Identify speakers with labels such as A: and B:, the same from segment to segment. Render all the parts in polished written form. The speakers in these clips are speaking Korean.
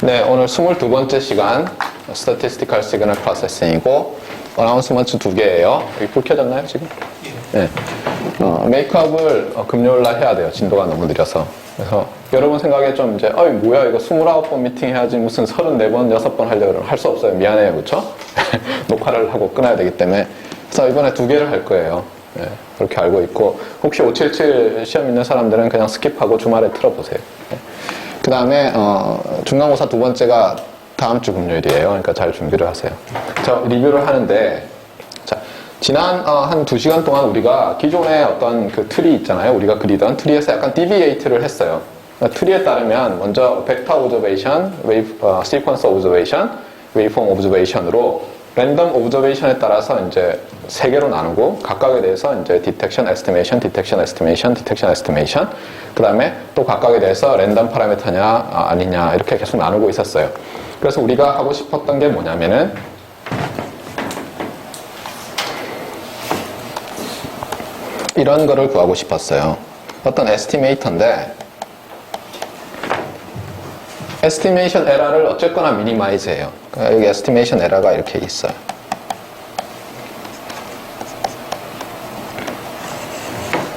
A: 네, 오늘 22번째 시간 Statistical Signal Processing이고 어나운스먼트 2개예요. 여기 불 켜졌나요 지금? 네. 메이크업을 금요일 날 해야 돼요. 진도가 너무 느려서. 그래서 여러분 생각에 좀 이제 뭐야 이거 29번 미팅 해야지 무슨 34번, 6번 하려고 그러면 할 수 없어요. 미안해요. 그쵸? 녹화를 하고 끊어야 되기 때문에. 그래서 이번에 2개를 할 거예요. 네, 그렇게 알고 있고 혹시 577 시험 있는 사람들은 그냥 스킵하고 주말에 틀어보세요. 네. 그 다음에 중간고사 2번째가 다음 주 금요일이에요. 그러니까 잘 준비를 하세요. 자, 리뷰를 하는데 자, 지난 한 2시간 동안 우리가 기존의 어떤 그 트리 있잖아요. 우리가 그리던 트리에서 약간 디비에이트를 했어요. 그러니까 트리에 따르면 먼저 벡터 오브저베이션, 시퀀스 오브저베이션, 웨이폼 오브저베이션으로 랜덤 오브저베이션에 따라서 이제 3개로 나누고 각각에 대해서 이제 디텍션 에스티메이션, 디텍션 에스티메이션, 디텍션 에스티메이션 그 다음에 또 각각에 대해서 랜덤 파라미터냐 아니냐 이렇게 계속 나누고 있었어요. 그래서 우리가 하고 싶었던 게 뭐냐면은 이런 거를 구하고 싶었어요. 어떤 에스티메이터인데 에스티메이션 에러를 어쨌거나 미니마이즈 해요. 그러니까 여기 에스티메이션 에러가 이렇게 있어요.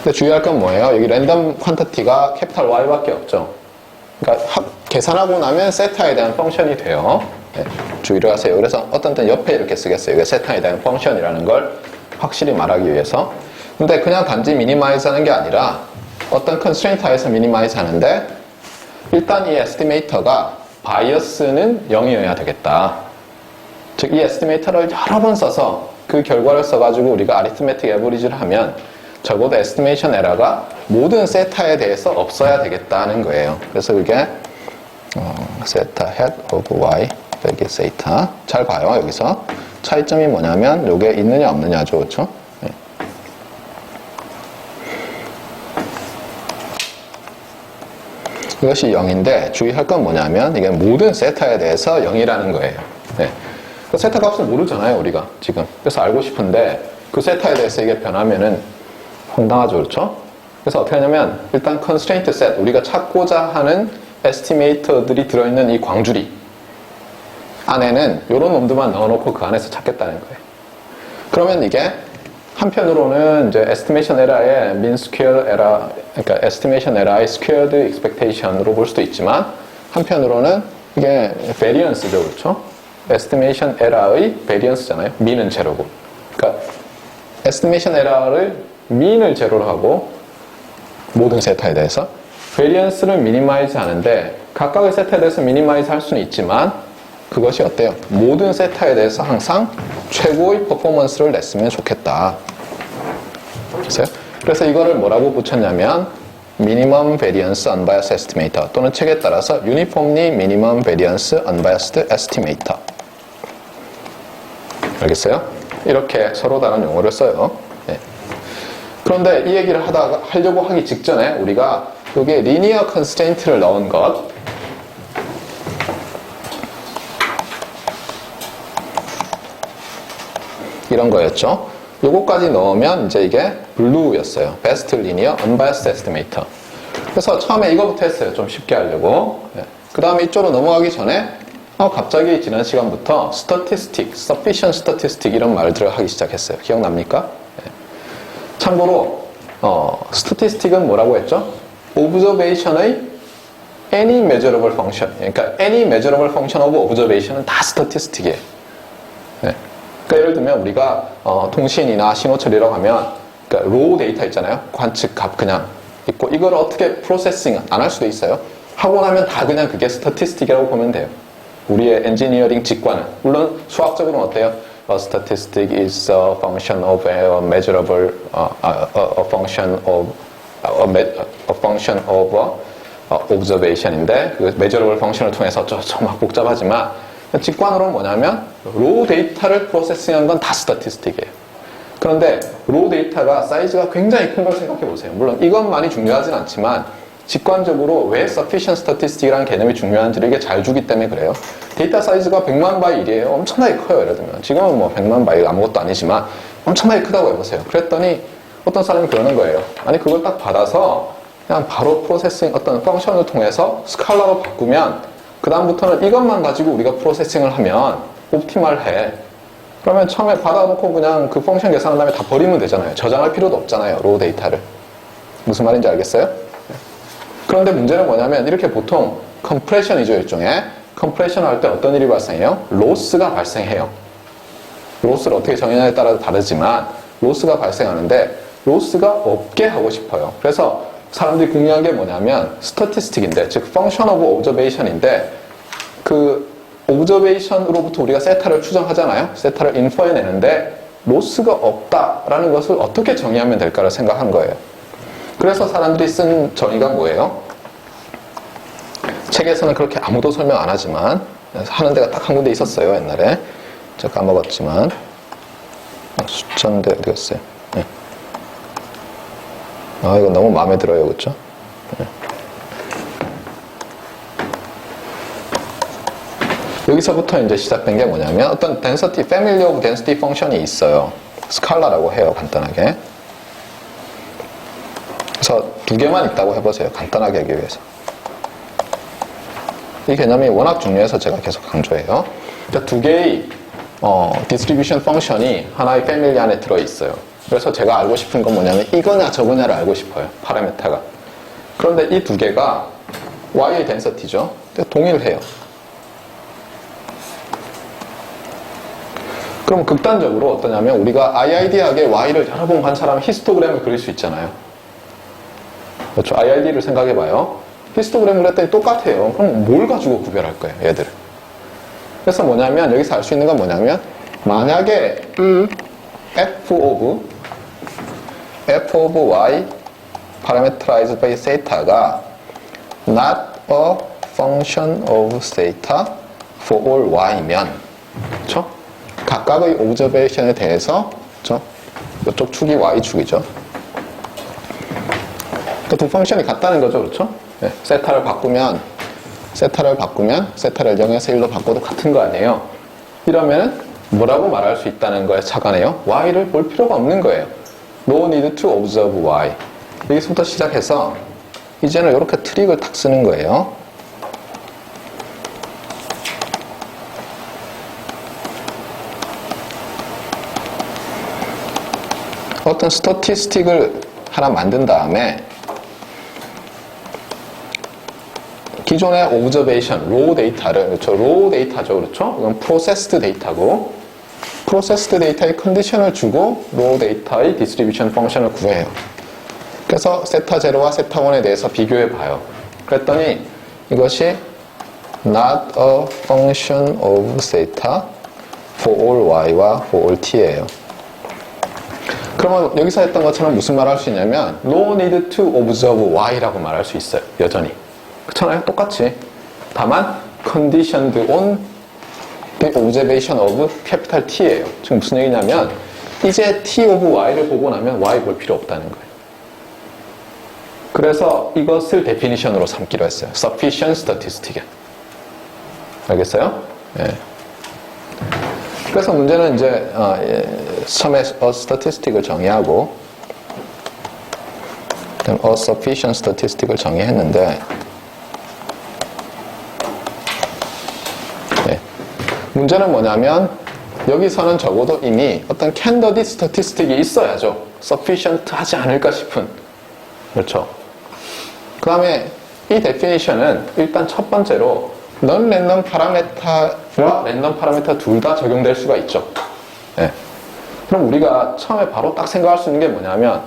A: 근데 주의할 건 뭐예요? 여기 랜덤 퀀터티가 캐피탈 Y밖에 없죠. 그러니까 계산하고 나면 세타에 대한 펑션이 돼요. 네, 주의를 하세요. 그래서 어떤 때는 옆에 이렇게 쓰겠어요. 이게 세타에 대한 펑션이라는 걸 확실히 말하기 위해서. 근데 그냥 단지 미니마이즈 하는 게 아니라 어떤 컨스트레인트 하에서 미니마이즈 하는데 일단 이 에스티메이터가 바이어스는 0이어야 되겠다. 즉 이 에스티메이터를 여러 번 써서 그 결과를 써가지고 우리가 아리트메틱 에버리지를 하면 적어도 에스티메이션 에러가 모든 세타에 대해서 없어야 되겠다는 거예요. 그래서 그게 세타 head of y 빼기 세타. 잘 봐요. 여기서 차이점이 뭐냐면 이게 있느냐 없느냐죠. 그렇죠? 네. 이것이 0인데 주의할 건 뭐냐면 이게 모든 세타에 대해서 0이라는 거예요. 네. 그 세타 값을 모르잖아요. 우리가 지금. 그래서 알고 싶은데 그 세타에 대해서 이게 변하면은 황당하죠. 그렇죠? 그래서 어떻게 하냐면 일단 constraint set 우리가 찾고자 하는 에스티메이터들이 들어있는 이 광주리 안에는 이런 놈들만 넣어놓고 그 안에서 찾겠다는 거예요. 그러면 이게 한편으로는 이제 estimation error의 mean square error, 그러니까 estimation error의 squared expectation으로 볼 수도 있지만 한편으로는 이게 variance죠, 그렇죠? estimation error의 variance잖아요. mean은 제로고. 그러니까 estimation error를 mean을 제로로 하고 모든 세타에 대해서 variance를 minimize 하는데 각각의 세타에 대해서 minimize 할 수는 있지만 그것이 어때요? 모든 세타에 대해서 항상 최고의 퍼포먼스를 냈으면 좋겠다. 그래서 이거를 뭐라고 붙였냐면 Minimum Variance Unbiased Estimator 또는 책에 따라서 Uniformly Minimum Variance Unbiased Estimator. 알겠어요? 이렇게 서로 다른 용어를 써요. 네. 그런데 이 얘기를 하려고 하기 직전에 우리가 여기에 Linear Constraint를 넣은 것 이런 거였죠. 요거까지 넣으면 이제 이게 블루였어요. Best Linear Unbiased Estimator. 그래서 처음에 이거부터 했어요. 좀 쉽게 하려고. 네. 그 다음에 이쪽으로 넘어가기 전에 갑자기 지난 시간부터 Statistic, Sufficient Statistic 이런 말들을 하기 시작했어요. 기억납니까? 네. 참고로 Statistic은 뭐라고 했죠? Observation의 Any Measurable Function. 그러니까 Any Measurable Function of Observation은 다 Statistic이에요. 네. 그러니까 예를 들면 우리가 통신이나 신호 처리라고 하면 그러니까 로우 데이터 있잖아요. 관측 값 그냥 있고 이걸 어떻게 프로세싱 안 할 수도 있어요. 하고 나면 다 그냥 그게 스태티스틱이라고 보면 돼요. 우리의 엔지니어링 직관은 물론 수학적으로는 어때요? A statistic is a function of a measurable a function of observation인데 그 measurable function을 통해서 막 복잡하지만 직관으로는 뭐냐면 로우 데이터를 프로세싱한 건 다 스태티스틱이에요. 그런데 로우 데이터가 사이즈가 굉장히 큰 걸 생각해 보세요. 물론 이것만이 중요하진 않지만 직관적으로 왜 sufficient statistic이라는 개념이 중요한지를 이게 잘 주기 때문에 그래요. 데이터 사이즈가 100만 바이 1이에요. 엄청나게 커요. 예를 들면 지금은 뭐 100만 바이가 아무것도 아니지만 엄청나게 크다고 해보세요. 그랬더니 어떤 사람이 그러는 거예요. 아니 그걸 딱 받아서 그냥 바로 프로세싱 어떤 펑션을 통해서 스칼라로 바꾸면 그 다음부터는 이것만 가지고 우리가 프로세싱을 하면 옵티멀해. 그러면 처음에 받아놓고 그냥 그 펑션 계산한 다음에 다 버리면 되잖아요. 저장할 필요도 없잖아요. 로우 데이터를. 무슨 말인지 알겠어요? 그런데 문제는 뭐냐면 이렇게 보통 컴프레션이죠. 일종의 컴프레션을 할 때 어떤 일이 발생해요? 로스가 발생해요. 로스를 어떻게 정의하냐에 따라 다르지만 로스가 발생하는데 로스가 없게 하고 싶어요. 그래서 사람들이 궁리한 게 뭐냐면 스태티스틱인데, 즉 펑션 오브 오브저베이션인데, 그 오브저베이션으로부터 우리가 세타를 추정하잖아요. 세타를 인퍼해내는데 로스가 없다라는 것을 어떻게 정의하면 될까를 생각한 거예요. 그래서 사람들이 쓴 정의가 뭐예요? 책에서는 그렇게 아무도 설명 안 하지만 하는 데가 딱 한 군데 있었어요. 옛날에 제가 까먹었지만 숫자인데 어디 갔어요? 네. 이거 너무 마음에 들어요. 그렇죠? 네. 여기서부터 이제 시작된 게 뭐냐면 어떤 density, family of density function이 있어요. 스칼라라고 해요. 간단하게. 그래서 두 개만 있다고 해보세요. 간단하게 하기 위해서. 이 개념이 워낙 중요해서 제가 계속 강조해요. 그러니까 두 개의 distribution function이 하나의 패밀리 안에 들어있어요. 그래서 제가 알고 싶은 건 뭐냐면 이거냐 저거냐를 알고 싶어요. 파라메타가. 그런데 이 두 개가 y의 density죠. 동일해요. 그럼 극단적으로 어떠냐면 우리가 IID하게 y를 여러 번 관찰하면 히스토그램을 그릴 수 있잖아요. 그렇죠. IID를 생각해봐요. 히스토그램을 했더니 똑같아요. 그럼 뭘 가지고 구별할 거예요, 얘들을. 그래서 뭐냐면 여기서 알 수 있는 건 뭐냐면 만약에 f of y parameterized by theta가 not a function of theta for all y면, 그렇죠? 각각의 오브저베이션에 대해서, 그렇죠? 이쪽 축이 y축이죠. 그러니까 두 펑션이 같다는 거죠, 그렇죠? 네, 세타를 바꾸면 세타를 0에서 1로 바꿔도 같은 거 아니에요? 이러면 뭐라고 말할 수 있다는 거에 착안해요? y를 볼 필요가 없는 거예요. No need to observe y. 여기서부터 시작해서 이제는 이렇게 트릭을 딱 쓰는 거예요. 어떤 스태티스틱을 하나 만든 다음에 기존의 오브저베이션, 로우 데이터를, 그렇죠? 로우 데이터죠, 그렇죠? 이건 프로세스드 데이터고, 프로세스드 데이터의 컨디션을 주고 로우 데이터의 디스트리뷰션 펑션을 구해요. 그래서 세타 0와 세타 1에 대해서 비교해 봐요. 그랬더니 이것이 not a function of theta for all y와 for all t예요. 그러면 여기서 했던 것처럼 무슨 말 할 수 있냐면 no need to observe y라고 말할 수 있어요. 여전히. 그렇잖아요. 똑같이. 다만 conditioned on the observation of capital T예요. 지금 무슨 얘기냐면 이제 T of y를 보고 나면 y 볼 필요 없다는 거예요. 그래서 이것을 데피니션으로 삼기로 했어요. sufficient statistic. 알겠어요? 네. 그래서 문제는 이제 처음에 a statistic을 정의하고 a sufficient statistic을 정의했는데 네. 문제는 뭐냐면 여기서는 적어도 이미 어떤 candidate statistic이 있어야죠. sufficient 하지 않을까 싶은. 그렇죠. 그 다음에 이 definition은 일단 첫 번째로 non-random 파라메타와 랜덤 파라메타 둘 다 적용될 수가 있죠. 네. 그럼 우리가 처음에 바로 딱 생각할 수 있는 게 뭐냐면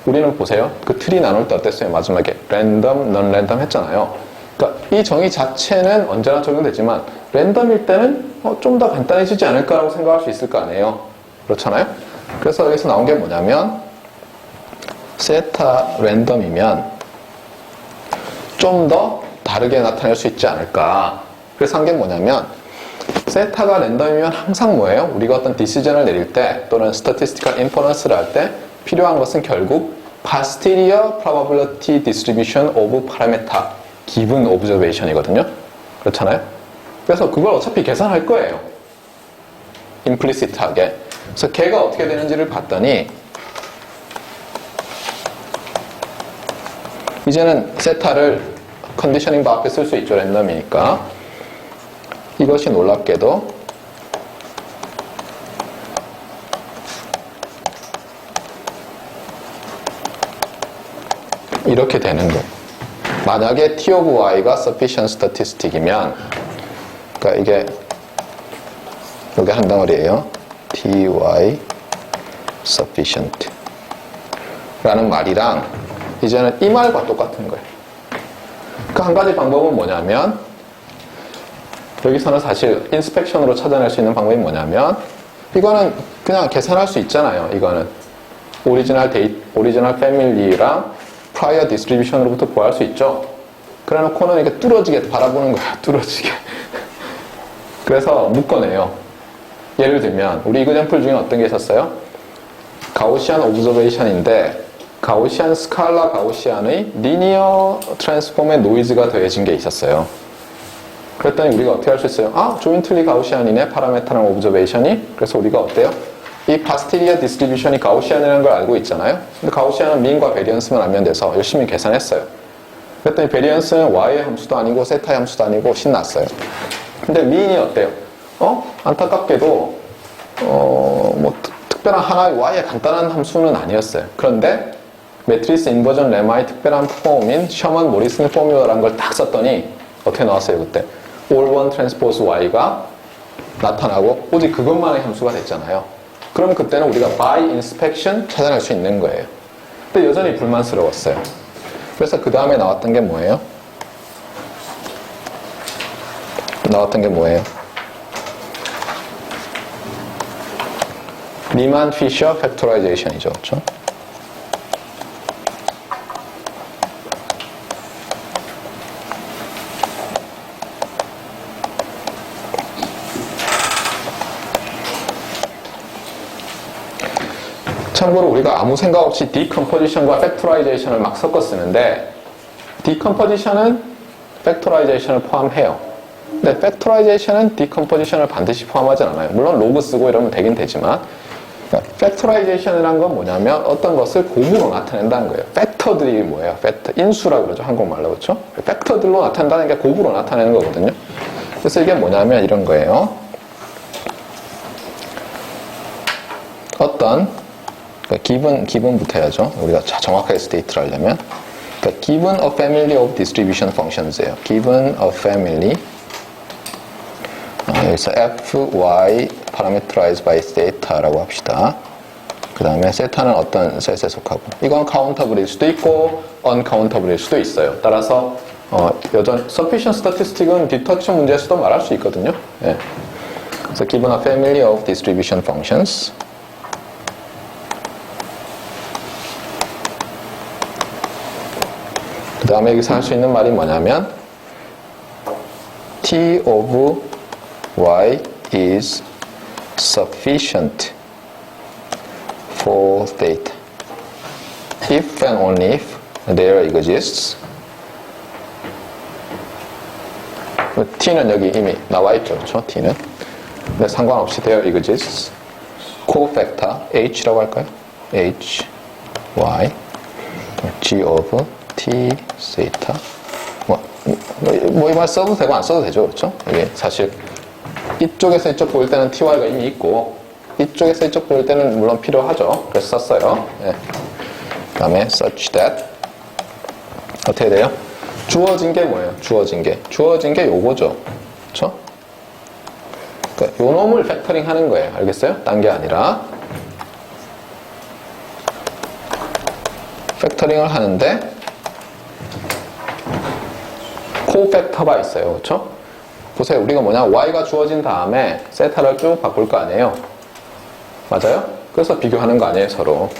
A: 우리는 보세요. 그 틀이 나눌 때 어땠어요? 마지막에 랜덤, non-random 했잖아요. 그러니까 이 정의 자체는 언제나 적용되지만 랜덤일 때는 좀 더 간단해지지 않을까라고 생각할 수 있을 거 아니에요. 그렇잖아요. 그래서 여기서 나온 게 뭐냐면 세타 랜덤이면 좀 더 다르게 나타낼 수 있지 않을까. 그래서 한 게 뭐냐면 세타가 랜덤이면 항상 뭐예요? 우리가 어떤 디시전을 내릴 때 또는 statistical inference를 할 때 필요한 것은 결국 posterior probability distribution of parameter given observation이거든요. 그렇잖아요. 그래서 그걸 어차피 계산할 거예요. implicit하게. 그래서 걔가 어떻게 되는지를 봤더니 이제는 세타를 컨디셔닝 바 앞에 쓸 수 있죠. 랜덤이니까. 이것이 놀랍게도 이렇게 되는 거예요. 만약에 T of Y가 sufficient statistic이면, 그러니까 이게 여기 한 덩어리예요. Ty sufficient 라는 말이랑 이제는 이 말과 똑같은 거예요. 그 한 가지 방법은 뭐냐면, 여기서는 사실 인스펙션으로 찾아낼 수 있는 방법이 뭐냐면, 이거는 그냥 계산할 수 있잖아요. 이거는 오리지널 패밀리랑 프라이어 디스트리뷰션으로부터 구할 수 있죠. 그래 놓고는 이렇게 뚫어지게 바라보는 거야. 뚫어지게. 그래서 묶어내요. 예를 들면 우리 이그젠플 중에 어떤 게 있었어요? 가우시안 옵저베이션인데 가우시안 스칼라 가우시안의 리니어 트랜스폼의 노이즈가 더해진 게 있었어요. 그랬더니 우리가 어떻게 할 수 있어요? 아, 조인틀리 가우시안이네, 파라메타랑 옵저베이션이. 그래서 우리가 어때요? 이 파스티리아 디스트리뷰션이 가우시안이라는 걸 알고 있잖아요. 근데 가우시안은 민과 베리언스만 알면 돼서 열심히 계산했어요. 그랬더니 베리언스는 Y의 함수도 아니고 세타의 함수도 아니고 신났어요. 근데 민이 어때요? 안타깝게도 뭐 특별한 하나의 Y의 간단한 함수는 아니었어요. 그런데 매트리스 인버전 레마의 특별한 폼인 셔먼 모리슨 포뮬러라는 걸 딱 썼더니 어떻게 나왔어요 그때? All one transpose Y가 나타나고 오직 그것만의 함수가 됐잖아요. 그럼 그때는 우리가 by inspection 찾아낼 수 있는 거예요. 근데 여전히 불만스러웠어요. 그래서 그 다음에 나왔던 게 뭐예요? 리만 피셔 팩토라이제이션이죠. 그렇죠? 참고로 우리가 아무 생각 없이 디컴포지션과 팩토라이제이션을 막 섞어 쓰는데 디컴포지션은 팩토라이제이션을 포함해요. 근데 팩토라이제이션은 디컴포지션을 반드시 포함하지 않아요. 물론 로그 쓰고 이러면 되긴 되지만 팩토라이제이션이란 건 뭐냐면 어떤 것을 곱으로 나타낸다는 거예요. 팩터들이 뭐예요? 인수라고 그러죠. 한국말로. 그렇죠? 팩터들로 나타낸다는 게 곱으로 나타내는 거거든요. 그래서 이게 뭐냐면 이런 거예요. 어떤 기본부터 해야죠. 우리가 정확하게 스테이트를 하려면. 그러니까 given a family of distribution functions예요. given a family 여기서 fy parameterized by theta라고 합시다. 그 다음에 theta는 어떤 셋에 속하고 이건 countable일 수도 있고 uncountable일 수도 있어요. 따라서 여전 sufficient statistic은 디터치 문제에서도 말할 수 있거든요. 예. 그래서 given a family of distribution functions 그 다음에 여기서 할 수 있는 말이 뭐냐면 T of Y is sufficient for theta if and only if there exists T는 여기 이미 나와 있죠. 그렇죠? T는 근데 상관없이 there exists cofactor H라고 할까요? H, Y G of T, 세타 이 말 써도 되고 안 써도 되죠. 그렇죠? 이게 사실 이쪽에서 이쪽 보일 때는 ty가 이미 있고 이쪽에서 이쪽 보일 때는 물론 필요하죠. 그래서 썼어요. 네. 그 다음에 such that 어떻게 돼요? 주어진 게 뭐예요? 주어진 게 요거죠. 그렇죠? 그러니까 요 놈을 팩터링 하는 거예요. 알겠어요? 딴 게 아니라 팩터링을 하는데 코팩터가 있어요. 그렇죠? 보세요. 우리가 뭐냐? y가 주어진 다음에 세타를 쭉 바꿀 거 아니에요? 맞아요? 그래서 비교하는 거 아니에요? 서로.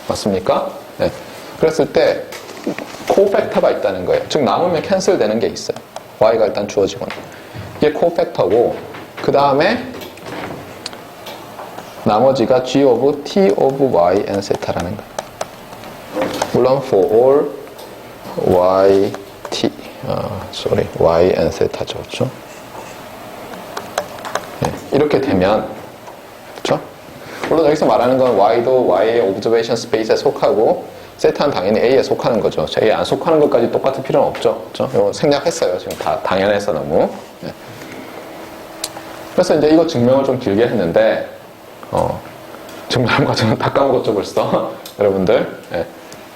A: 맞습니까? 네. 그랬을 때 코팩터가 있다는 거예요. 즉 남으면 캔슬 되는 게 있어요. y가 일단 주어지거나. 이게 코팩터고 그 다음에 나머지가 g of t of y and 세타라는 거예요. 물론 for all y, t y and 세타죠. 그렇죠? 네, 이렇게 되면 그렇죠? 물론 여기서 말하는 건 y도 y의 observation space에 속하고 세타는 당연히 a에 속하는 거죠. a에 안 속하는 것까지 똑같을 필요는 없죠. 그렇죠? 이거 생략했어요. 지금 다 당연해서 너무. 네. 그래서 이제 이거 증명을 좀 길게 했는데, 증명한 과정은 다 까먹었죠, 벌써. 여러분들. 예.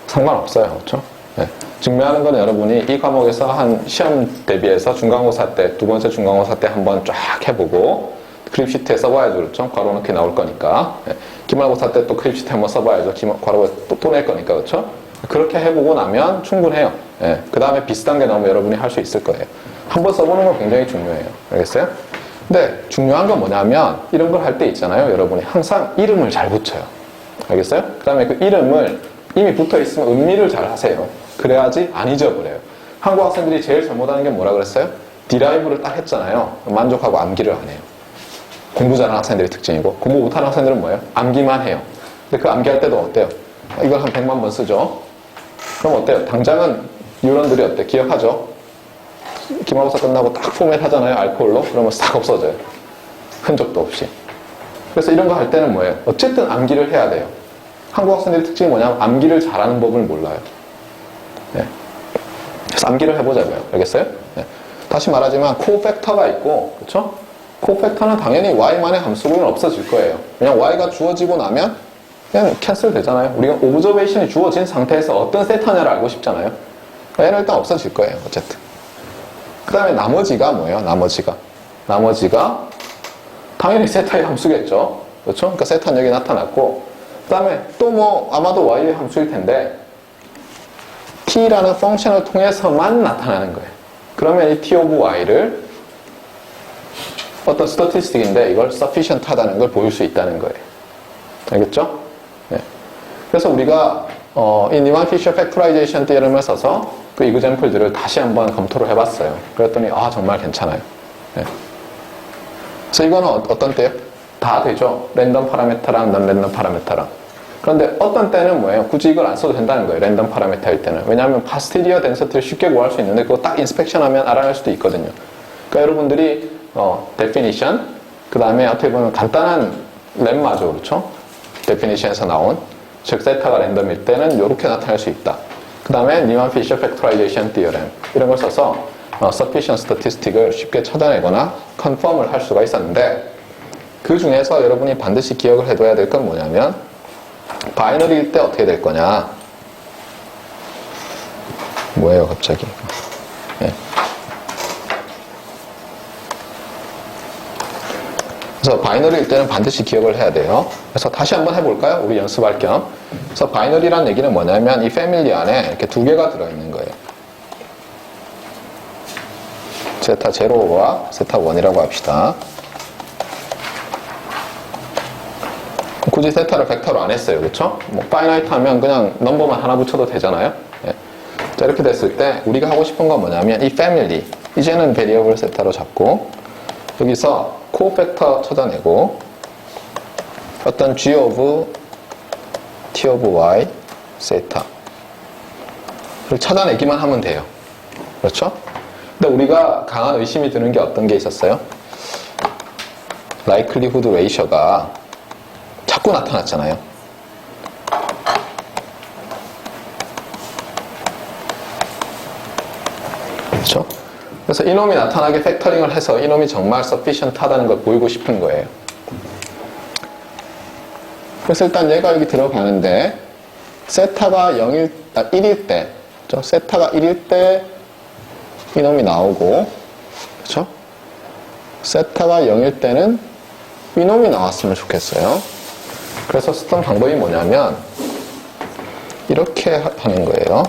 A: 상관없어요. 그렇죠? 예. 증명하는 건 여러분이 이 과목에서 한 시험 대비해서 중간고사 때, 두 번째 중간고사 때 한번 쫙 해보고, 크립시트에 써봐야죠. 그렇죠? 괄호 넣기 나올 거니까. 예. 기말고사 때 또 크립시트 한번 써봐야죠. 괄호 또 낼 거니까. 그렇죠? 그렇게 해보고 나면 충분해요. 예. 그 다음에 비슷한 게 나오면 여러분이 할 수 있을 거예요. 한번 써보는 건 굉장히 중요해요. 알겠어요? 근데 중요한 건 뭐냐면 이런 걸 할 때 있잖아요. 여러분이 항상 이름을 잘 붙여요. 알겠어요? 그 다음에 그 이름을 이미 붙어 있으면 음미를 잘 하세요. 그래야지 안 잊어버려요. 한국 학생들이 제일 잘못하는 게 뭐라 그랬어요? 디라이브를 딱 했잖아요. 만족하고 암기를 안 해요. 공부 잘하는 학생들의 특징이고, 공부 못하는 학생들은 뭐예요? 암기만 해요. 근데 그 암기할 때도 어때요? 이걸 한 100만 번 쓰죠. 그럼 어때요? 당장은 뉴런들이 어때? 기억하죠? 기말고사 끝나고 딱 포맷 하잖아요. 알코올로. 그러면 싹 없어져요. 흔적도 없이. 그래서 이런 거 할 때는 뭐예요? 어쨌든 암기를 해야 돼요. 한국 학생들의 특징이 뭐냐면 암기를 잘하는 법을 몰라요. 네. 그래서 암기를 해보자고요. 알겠어요? 네. 다시 말하지만 코팩터가 있고, 그렇죠? 코팩터는 당연히 y만의 함수로는 없어질 거예요. 그냥 y가 주어지고 나면 그냥 캔슬 되잖아요. 우리가 오브저베이션이 주어진 상태에서 어떤 세타냐를 알고 싶잖아요. 얘는 일단 없어질 거예요. 어쨌든. 그 다음에 나머지가 뭐예요? 나머지가 당연히 세타의 함수겠죠. 그렇죠? 그러니까 세타는 여기 나타났고, 그 다음에 또 뭐 아마도 y의 함수일 텐데 t라는 펑션을 통해서만 나타나는 거예요. 그러면 이 t of y를 어떤 스태티스틱인데 이걸 sufficient 하다는 걸 보일 수 있다는 거예요. 알겠죠? 네. 그래서 우리가 이 니만 피셔 팩토라이제이션 티어럼을 써서 그 이그젬플들을 다시 한번 검토를 해봤어요. 그랬더니 정말 괜찮아요. 네. 그래서 이거는 어떤 때요? 다 되죠. 랜덤 파라메터랑 넌 랜덤 파라메터랑. 그런데 어떤 때는 뭐예요? 굳이 이걸 안 써도 된다는 거예요. 랜덤 파라메터일 때는. 왜냐하면 파스티리어 덴서티를 쉽게 구할 수 있는데 그거 딱 인스펙션 하면 알아낼 수도 있거든요. 그러니까 여러분들이 definition, 그 다음에 어떻게 보면 간단한 렘마죠. 그렇죠? definition에서 나온, 즉 세타가 랜덤일 때는 이렇게 나타낼 수 있다. 그 다음에 니만 피셔 팩토라이제이션 티어렘 이런 걸 써서 sufficient statistic을 쉽게 찾아내거나 confirm을 할 수가 있었는데, 그 중에서 여러분이 반드시 기억을 해둬야 될 건 뭐냐면 바이너리일 때 어떻게 될 거냐. 뭐예요 갑자기? 네. 그래서 바이너리일 때는 반드시 기억을 해야 돼요. 그래서 다시 한번 해볼까요? 우리 연습할 겸. 그래서 바이너리라는 얘기는 뭐냐면 이 패밀리 안에 이렇게 두 개가 들어있는 거예요. 세타 0와 세타 1이라고 합시다. 굳이 세타를 벡터로 안 했어요. 그렇죠? 뭐 파이나이트 하면 그냥 넘버만 하나 붙여도 되잖아요. 예. 자, 이렇게 됐을 때 우리가 하고 싶은 건 뭐냐면 이 패밀리, 이제는 베리어블 세타로 잡고 여기서 코팩터 찾아내고 어떤 g of t of y 세타를 찾아내기만 하면 돼요. 그렇죠? 근데 우리가 강한 의심이 드는 게 어떤 게 있었어요? likelihood ratio가 자꾸 나타났잖아요. 그렇죠? 그래서 이놈이 나타나게 팩터링을 해서 이놈이 정말 sufficient 하다는 걸 보이고 싶은 거예요. 그래서 일단 얘가 여기 들어가는데 세타가 1일 때, 그렇죠? 세타가 1일 때 이놈이 나오고, 그렇죠? 세타가 0일 때는 이놈이 나왔으면 좋겠어요. 그래서 쓰던 방법이 뭐냐면 이렇게 하는 거예요.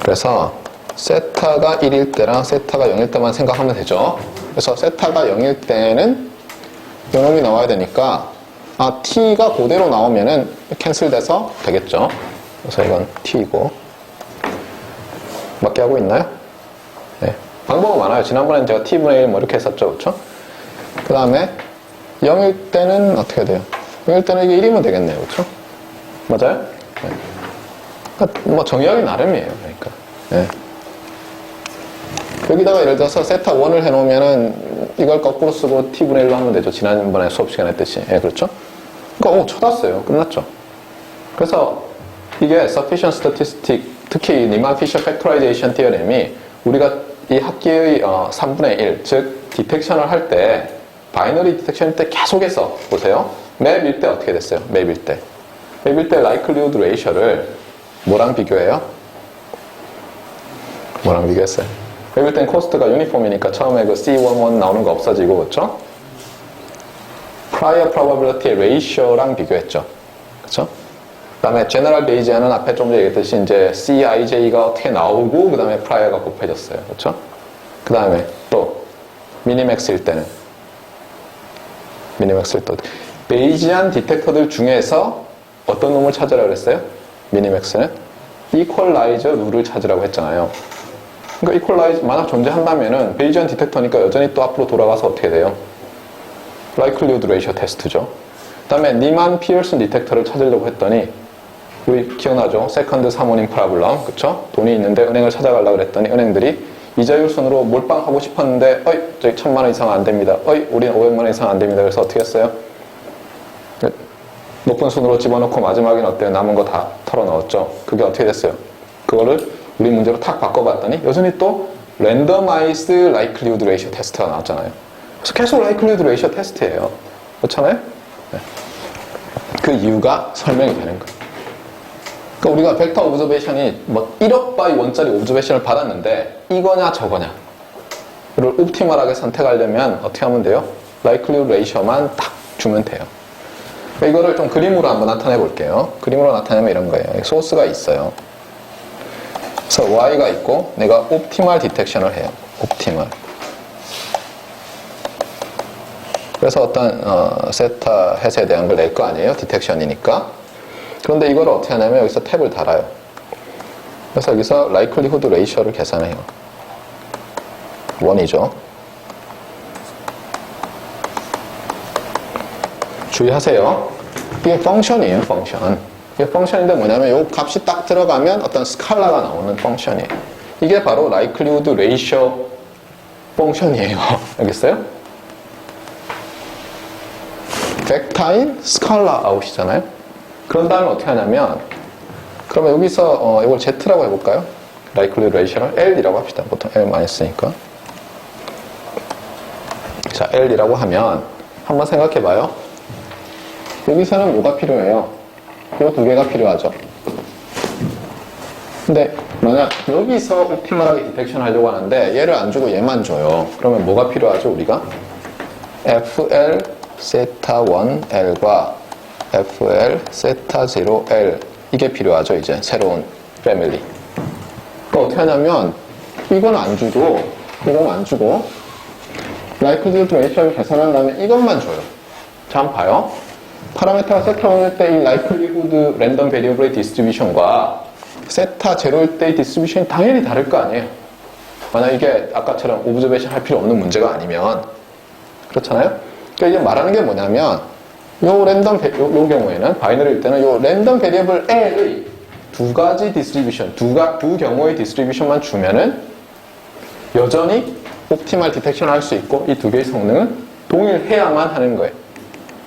A: 그래서 세타가 1일 때랑 세타가 0일 때만 생각하면 되죠. 그래서 세타가 0일 때는 요놈이 나와야 되니까 t가 그대로 나오면은 캔슬돼서 되겠죠. 그래서 이건 t이고. 맞게 하고 있나요? 네. 방법은 많아요. 지난번엔 제가 t분의 1 뭐 이렇게 했었죠. 그렇죠? 그 다음에 0일 때는 어떻게 돼요? 0일 때는 이게 1이면 되겠네요. 그렇죠? 맞아요? 네. 그러니까 뭐 정의하기 나름이에요. 그러니까. 네. 여기다가 예를 들어서 세타 1을 해놓으면은 이걸 거꾸로 쓰고 t분의 1로 하면 되죠. 지난번에 수업 시간에 했듯이. 예, 그렇죠? 그러니까 쳐놨어요. 끝났죠. 그래서 이게 sufficient statistic, 특히 니만 피셔 팩토라이제이션 티어렘이 우리가 이 합계의 3분의 1, 즉 디텍션을 할 때 바이너리 디텍션일 때 계속해서 보세요. 맵일 때 어떻게 됐어요? 맵일 때 likelihood ratio를 뭐랑 비교해요? 뭐랑 비교했어요? 맵일 땐 코스트가 유니폼이니까 처음에 그 C11 나오는 거 없어지고, 그렇죠? prior probability ratio랑 비교했죠. 그렇죠? 그 다음에 general bayesian은 앞에 좀 전에 얘기했듯이 이제 CIJ가 어떻게 나오고 그 다음에 prior가 곱해졌어요. 그렇죠? 그 다음에 또 미니맥스일 때는 또 베이지안 디텍터들 중에서 어떤 놈을 찾으라고 그랬어요? 미니맥스는 이퀄라이저 룰을 찾으라고 했잖아요. 그러니까 이퀄라이저 만약 존재한다면은 베이지안 디텍터니까 여전히 또 앞으로 돌아가서 어떻게 돼요? likelihood ratio 테스트죠. 그 다음에 니만 피어슨 디텍터를 찾으려고 했더니 우리 기억나죠? 세컨드 사모닝 프라블럼, 그쵸? 돈이 있는데 은행을 찾아가려고 그랬더니 은행들이 이자율 순으로 몰빵하고 싶었는데 저희 1,000만 원 이상 안 됩니다. 우린 500만 원 이상 안 됩니다. 그래서 어떻게 했어요? 높은 순으로 집어넣고 마지막엔 어때요? 남은 거 다 털어 넣었죠. 그게 어떻게 됐어요? 그거를 우리 문제로 탁 바꿔봤더니 여전히 또 randomized likelihood ratio 테스트가 나왔잖아요. 그래서 계속 likelihood ratio 테스트예요. 그렇잖아요? 네. 그 이유가 설명이 되는 거예요. 그러니까 우리가 벡터 오브저베이션이 뭐 1억 바이 1짜리 오브저베이션을 받았는데 이거냐 저거냐를 옵티멀하게 선택하려면 어떻게 하면 돼요? likelihood ratio만 딱 주면 돼요. 그러니까 이거를 좀 그림으로 한번 나타내 볼게요. 그림으로 나타내면 이런 거예요. 소스가 있어요. 그래서 y가 있고 내가 옵티멀 디텍션을 해요. 옵티멀. 그래서 어떤 세타 햇에 대한 걸 낼 거 아니에요? 디텍션이니까. 그런데 이걸 어떻게 하냐면 여기서 탭을 달아요. 그래서 여기서 likelihood ratio를 계산해요. 1이죠. 주의하세요. 이게 펑션이에요, 펑션. 이게 펑션인데 뭐냐면 이 값이 딱 들어가면 어떤 스칼라가 나오는 펑션이에요. 이게 바로 likelihood ratio 펑션이에요. 알겠어요? 벡터인 스칼라 아웃이잖아요. 그런 다음에 어떻게 하냐면 그러면 여기서 이걸 Z라고 해볼까요? likelihood ratio를 L이라고 합시다. 보통 L 많이 쓰니까. 자, L이라고 하면 한번 생각해봐요. 여기서는 뭐가 필요해요? 이 두 개가 필요하죠. 근데 만약 여기서 옵티멀하게 디텍션 하려고 하는데 얘를 안 주고 얘만 줘요. 그러면 뭐가 필요하죠, 우리가? FL 세타 1L과 FL 세타 0L 이게 필요하죠, 이제 새로운 패밀리. 그러니까 어떻게 하냐면 이건 안 주고 likelihood ratio를 계산한 다음에 이것만 줘요. 자, 한번 봐요. 파라메타가 세타 1일 때 이 likelihood random variable distribution과 세타 0일 때의 디스트리뷰션이 당연히 다를 거 아니에요. 만약 이게 아까처럼 오브저베이션 할 필요 없는 문제가 아니면 그렇잖아요. 그러니까 이게 말하는 게 뭐냐면 요 경우에는 바이너리일 때는 요 랜덤 베리어블 L의 두 가지 디스트리뷰션, 두 경우의 디스트리뷰션만 주면은 여전히 옵티멀 디텍션 할 수 있고 이 두 개의 성능은 동일해야만 하는 거예요.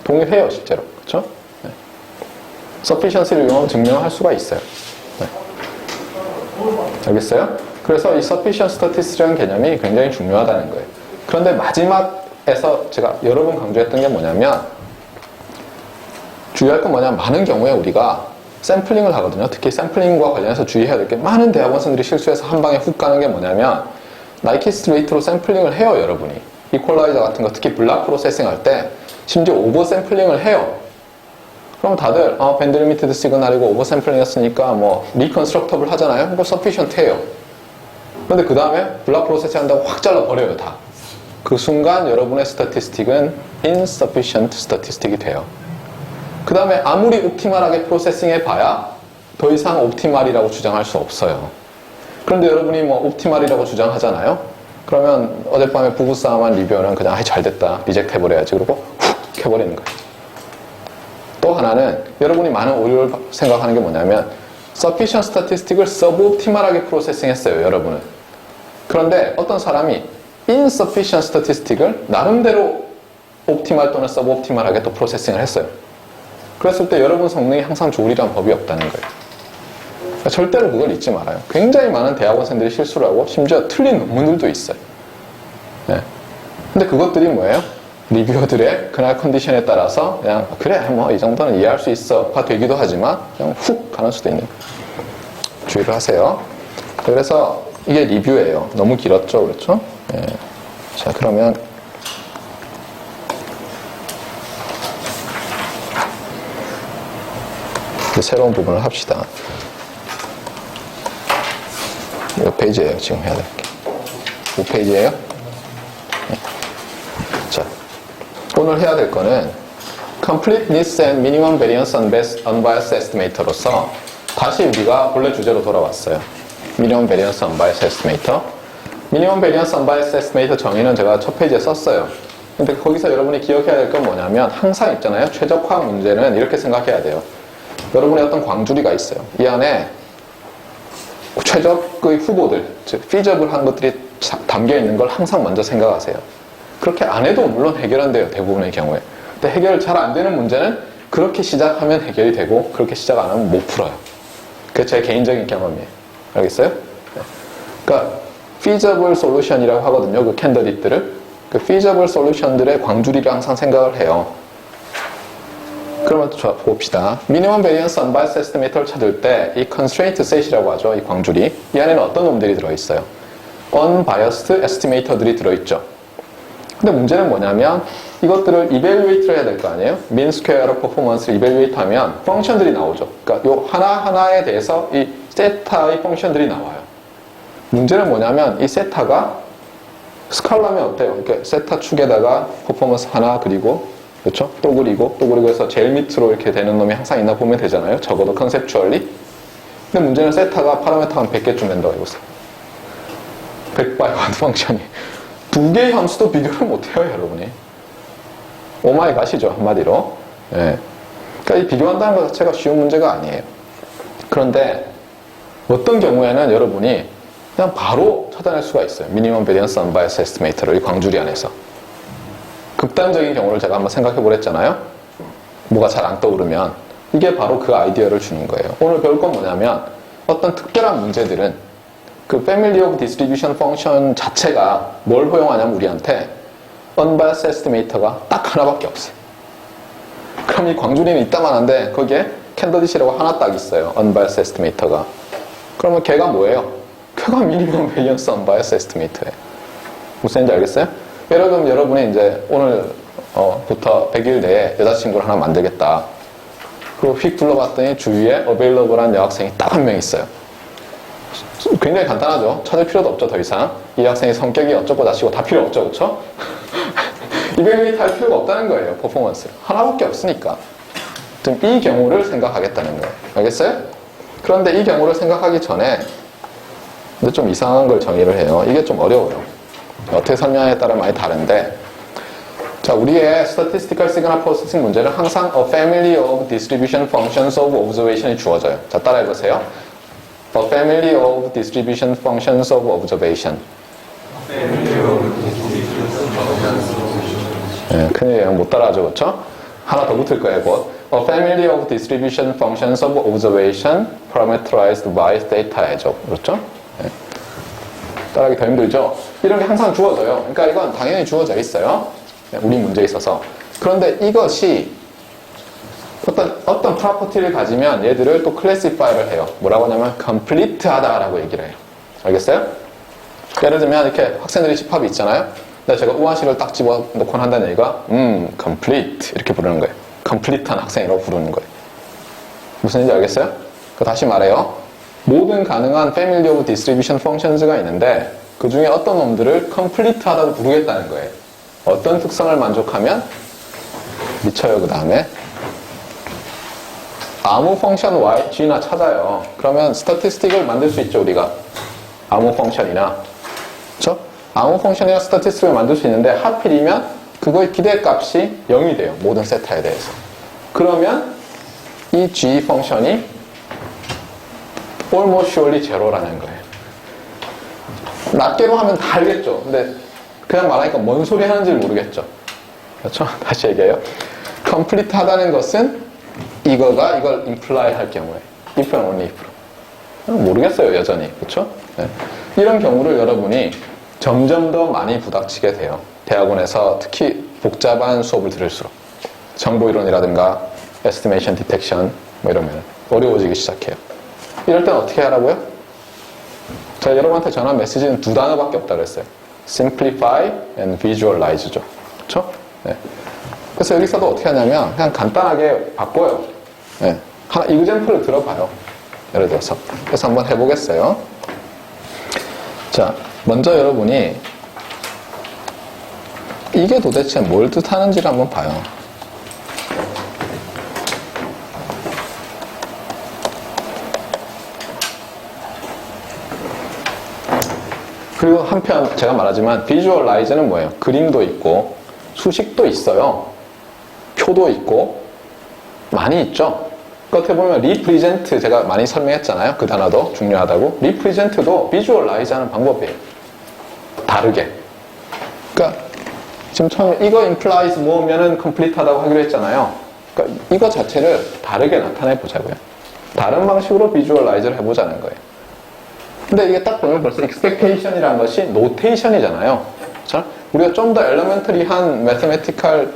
A: 동일해요, 실제로. 그렇죠? 네. sufficiency를 이용하면 증명할 수가 있어요. 네. 알겠어요? 그래서 이 sufficient statistic이라는 개념이 굉장히 중요하다는 거예요. 그런데 마지막에서 제가 여러 번 강조했던 게 뭐냐면 주의할 건 뭐냐면 많은 경우에 우리가 샘플링을 하거든요. 특히 샘플링과 관련해서 주의해야 될 게 많은 대학원생들이 실수해서 한 방에 훅 가는 게 뭐냐면 나이키스트 레이트로 샘플링을 해요, 여러분이. 이퀄라이저 같은 거 특히 블락 프로세싱 할 때 심지어 오버 샘플링을 해요. 그럼 다들 밴드 리미티드 시그널이고 오버 샘플링 했으니까 뭐 리컨스트럭터블 하잖아요. 그거 서피션트 해요. 근데 그 다음에 블락 프로세싱 한다고 확 잘라버려요, 다. 그 순간 여러분의 스태티스틱은 insufficient statistic이 돼요. 그 다음에 아무리 옵티멀하게 프로세싱 해봐야 더 이상 옵티멀이라고 주장할 수 없어요. 그런데 여러분이 뭐 옵티멀이라고 주장하잖아요. 그러면 어젯밤에 부부싸움한 리뷰어는 그냥 잘됐다, 리젝트 해버려야지. 그러고 훅 해버리는 거예요. 또 하나는 여러분이 많은 오류를 생각하는 게 뭐냐면 sufficient statistic을 suboptimal하게 프로세싱 했어요, 여러분은. 그런데 어떤 사람이 insufficient statistic을 나름대로 옵티멀 또는 서브옵티멀하게 또 프로세싱을 했어요. 그랬을 때 여러분 성능이 항상 좋으리란 법이 없다는 거예요. 그러니까 절대로 그걸 잊지 말아요. 굉장히 많은 대학원생들이 실수를 하고 심지어 틀린 논문들도 있어요. 네. 근데 그것들이 뭐예요? 리뷰어들의 그날 컨디션에 따라서 그냥 그래 뭐 이 정도는 이해할 수 있어가 되기도 하지만 그냥 훅 가는 수도 있는 거예요. 주의를 하세요. 그래서 이게 리뷰예요. 너무 길었죠, 그렇죠? 네. 자, 그러면 새로운 부분을 합시다. 몇 페이지예요? 지금 해야 될 게. 5페이지예요? 네. 자, 오늘 해야 될 거는 Completeness and Minimum Variance Unbiased Estimator로서 다시 우리가 본래 주제로 돌아왔어요. Minimum Variance Unbiased Estimator. Minimum Variance Unbiased Estimator 정의는 제가 첫 페이지에 썼어요. 근데 거기서 여러분이 기억해야 될 건 뭐냐면 항상 있잖아요. 최적화 문제는 이렇게 생각해야 돼요. 여러분의 어떤 광주리가 있어요. 이 안에 최적의 후보들, 즉 feasible한 것들이 담겨 있는 걸 항상 먼저 생각하세요. 그렇게 안 해도 물론 해결은 돼요. 대부분의 경우에. 근데 해결 잘 안 되는 문제는 그렇게 시작하면 해결이 되고 그렇게 시작 안 하면 못 풀어요. 그게 제 개인적인 경험이에요. 알겠어요? 네. 그러니까 feasible solution이라고 하거든요. 그 캔디데이트를. 그 feasible solution들의 광주리를 항상 생각을 해요. 그러면 또 봅시다. Minimum Variance Unbiased Estimator를 찾을 때 이 Constraint Set이라고 하죠. 이 광주리. 이 안에는 어떤 놈들이 들어있어요? Unbiased Estimator들이 들어있죠. 근데 문제는 뭐냐면 이것들을 evaluate를 해야 될 거 아니에요? mean square performance를 evaluate 하면 펑션들이 나오죠. 그러니까 요 하나하나에 대해서 이 세타의 펑션들이 나와요. 문제는 뭐냐면 이 세타가 스칼라면 어때요? 이렇게 세타 축에다가 퍼포먼스 하나 그리고 그렇죠? 또 그리고 해서 제일 밑으로 이렇게 되는 놈이 항상 있나 보면 되잖아요. 적어도 컨셉추얼리. 근데 문제는 세타가 파라미터가 한 100개쯤 된다고 해보세요. 100바이 1 펑션이. 두 개의 함수도 비교를 못해요, 여러분이. 오마이갓이죠, 한마디로. 예. 그러니까 이 비교한다는 것 자체가 쉬운 문제가 아니에요. 그런데 어떤 경우에는 여러분이 그냥 바로 찾아낼 수가 있어요. Minimum Variance Unbiased Estimator를 이 광주리 안에서. 극단적인 경우를 제가 한번 생각해 보랬잖아요. 뭐가 잘 안 떠오르면 이게 바로 그 아이디어를 주는 거예요. 오늘 배울 건 뭐냐면 어떤 특별한 문제들은 그 Family of Distribution Function 자체가 뭘 허용하냐면 우리한테 Unbiased Estimator가 딱 하나밖에 없어요. 그럼 이 광주리는 이따만 한데 거기에 캔디데이트라고 하나 딱 있어요. Unbiased Estimator가. 그러면 걔가 뭐예요? 걔가 Minimum Variance Unbiased Estimator예요. 무슨 얘기인지 알겠어요? 예를 들면 여러분이 이제 오늘부터 100일 내에 여자친구를 하나 만들겠다. 그리고 휙 둘러봤더니 주위에 available한 여학생이 딱 한 명 있어요. 굉장히 간단하죠. 찾을 필요도 없죠, 더 이상. 이 학생의 성격이 어쩌고 저쩌고 다 필요 없죠, 그렇죠? 이벨리트 할 필요가 없다는 거예요, 퍼포먼스를. 하나밖에 없으니까. 지금 이 경우를 생각하겠다는 거예요. 알겠어요? 그런데 이 경우를 생각하기 전에 근데 좀 이상한 걸 정의를 해요. 이게 좀 어려워요. 어떻게 설명에 따라 많이 다른데, 자, 우리의 statistical signal processing 문제는 항상 a family of distribution functions of observation이 주어져요. 자, 따라해보세요. A family of distribution functions of observation. 네, 큰일이에요. 못 따라하죠, 그렇죠? 하나 더 붙을 거예요, 곧. A family of distribution functions of observation parameterized by data죠, 그렇죠? 네. 따라하기 더 힘들죠? 이런 게 항상 주어져요. 그러니까 이건 당연히 주어져 있어요. 우리 문제에 있어서. 그런데 이것이 어떤 프로퍼티를 가지면 얘들을 또 클래시파이를 해요. 뭐라고 하냐면 complete 하다라고 얘기를 해요. 알겠어요? 예를 들면 이렇게 학생들이 집합이 있잖아요. 근데 제가 우한식을 딱 집어넣고 한다는 얘기가 complete 이렇게 부르는 거예요. complete한 학생이라고 부르는 거예요. 무슨 얘기인지 알겠어요? 다시 말해요. 모든 가능한 family of distribution functions가 있는데 그 중에 어떤 놈들을 complete 하다고 부르겠다는 거예요. 어떤 특성을 만족하면 미쳐요. 그 다음에 아무 펑션 y, g나 찾아요. 그러면 스태티스틱을 만들 수 있죠, 우리가. 아무 펑션이나. 그렇죠? 아무 펑션이나 스태티스틱을 만들 수 있는데 하필이면 그거의 기대값이 0이 돼요. 모든 세타에 대해서. 그러면 이 g 펑션이 almost surely 제로라는 거예요. 낱개로 하면 다 알겠죠. 근데 그냥 말하니까 뭔 소리 하는지 모르겠죠. 그렇죠? 다시 얘기해요. complete 하다는 것은 이거가 이걸 imply 할 경우에 if and only if로. 모르겠어요, 여전히. 그렇죠? 네. 이런 경우를 여러분이 점점 더 많이 부닥치게 돼요. 대학원에서 특히 복잡한 수업을 들을수록. 정보이론이라든가 estimation, detection 뭐 이러면 어려워지기 시작해요. 이럴 땐 어떻게 하라고요? 제가 여러분한테 전한 메시지는 두 단어밖에 없다고 그랬어요. simplify and visualize죠. 그렇죠? 네. 그래서 여기서도 어떻게 하냐면 그냥 간단하게 바꿔요. 네. 하나 example을 들어봐요. 예를 들어서. 그래서 한번 해보겠어요. 자, 먼저 여러분이 이게 도대체 뭘 뜻하는지를 한번 봐요. 그리고 한편 제가 말하지만 비주얼라이즈는 뭐예요? 그림도 있고 수식도 있어요. 표도 있고 많이 있죠. 어떻게 보면 리프리젠트 제가 많이 설명했잖아요. 그 단어도 중요하다고. 리프리젠트도 비주얼라이즈 하는 방법이에요. 다르게. 그러니까 지금 처음에 이거 implies 뭐면은 complete하다고 하기로 했잖아요. 그러니까 이거 자체를 다르게 나타내 보자고요. 다른 방식으로 비주얼라이즈를 해보자는 거예요. 근데 이게 딱 보면 벌써 expectation이라는 것이 노테이션이잖아요. 그렇죠? 우리가 좀 더 엘레멘터리한 매스메티컬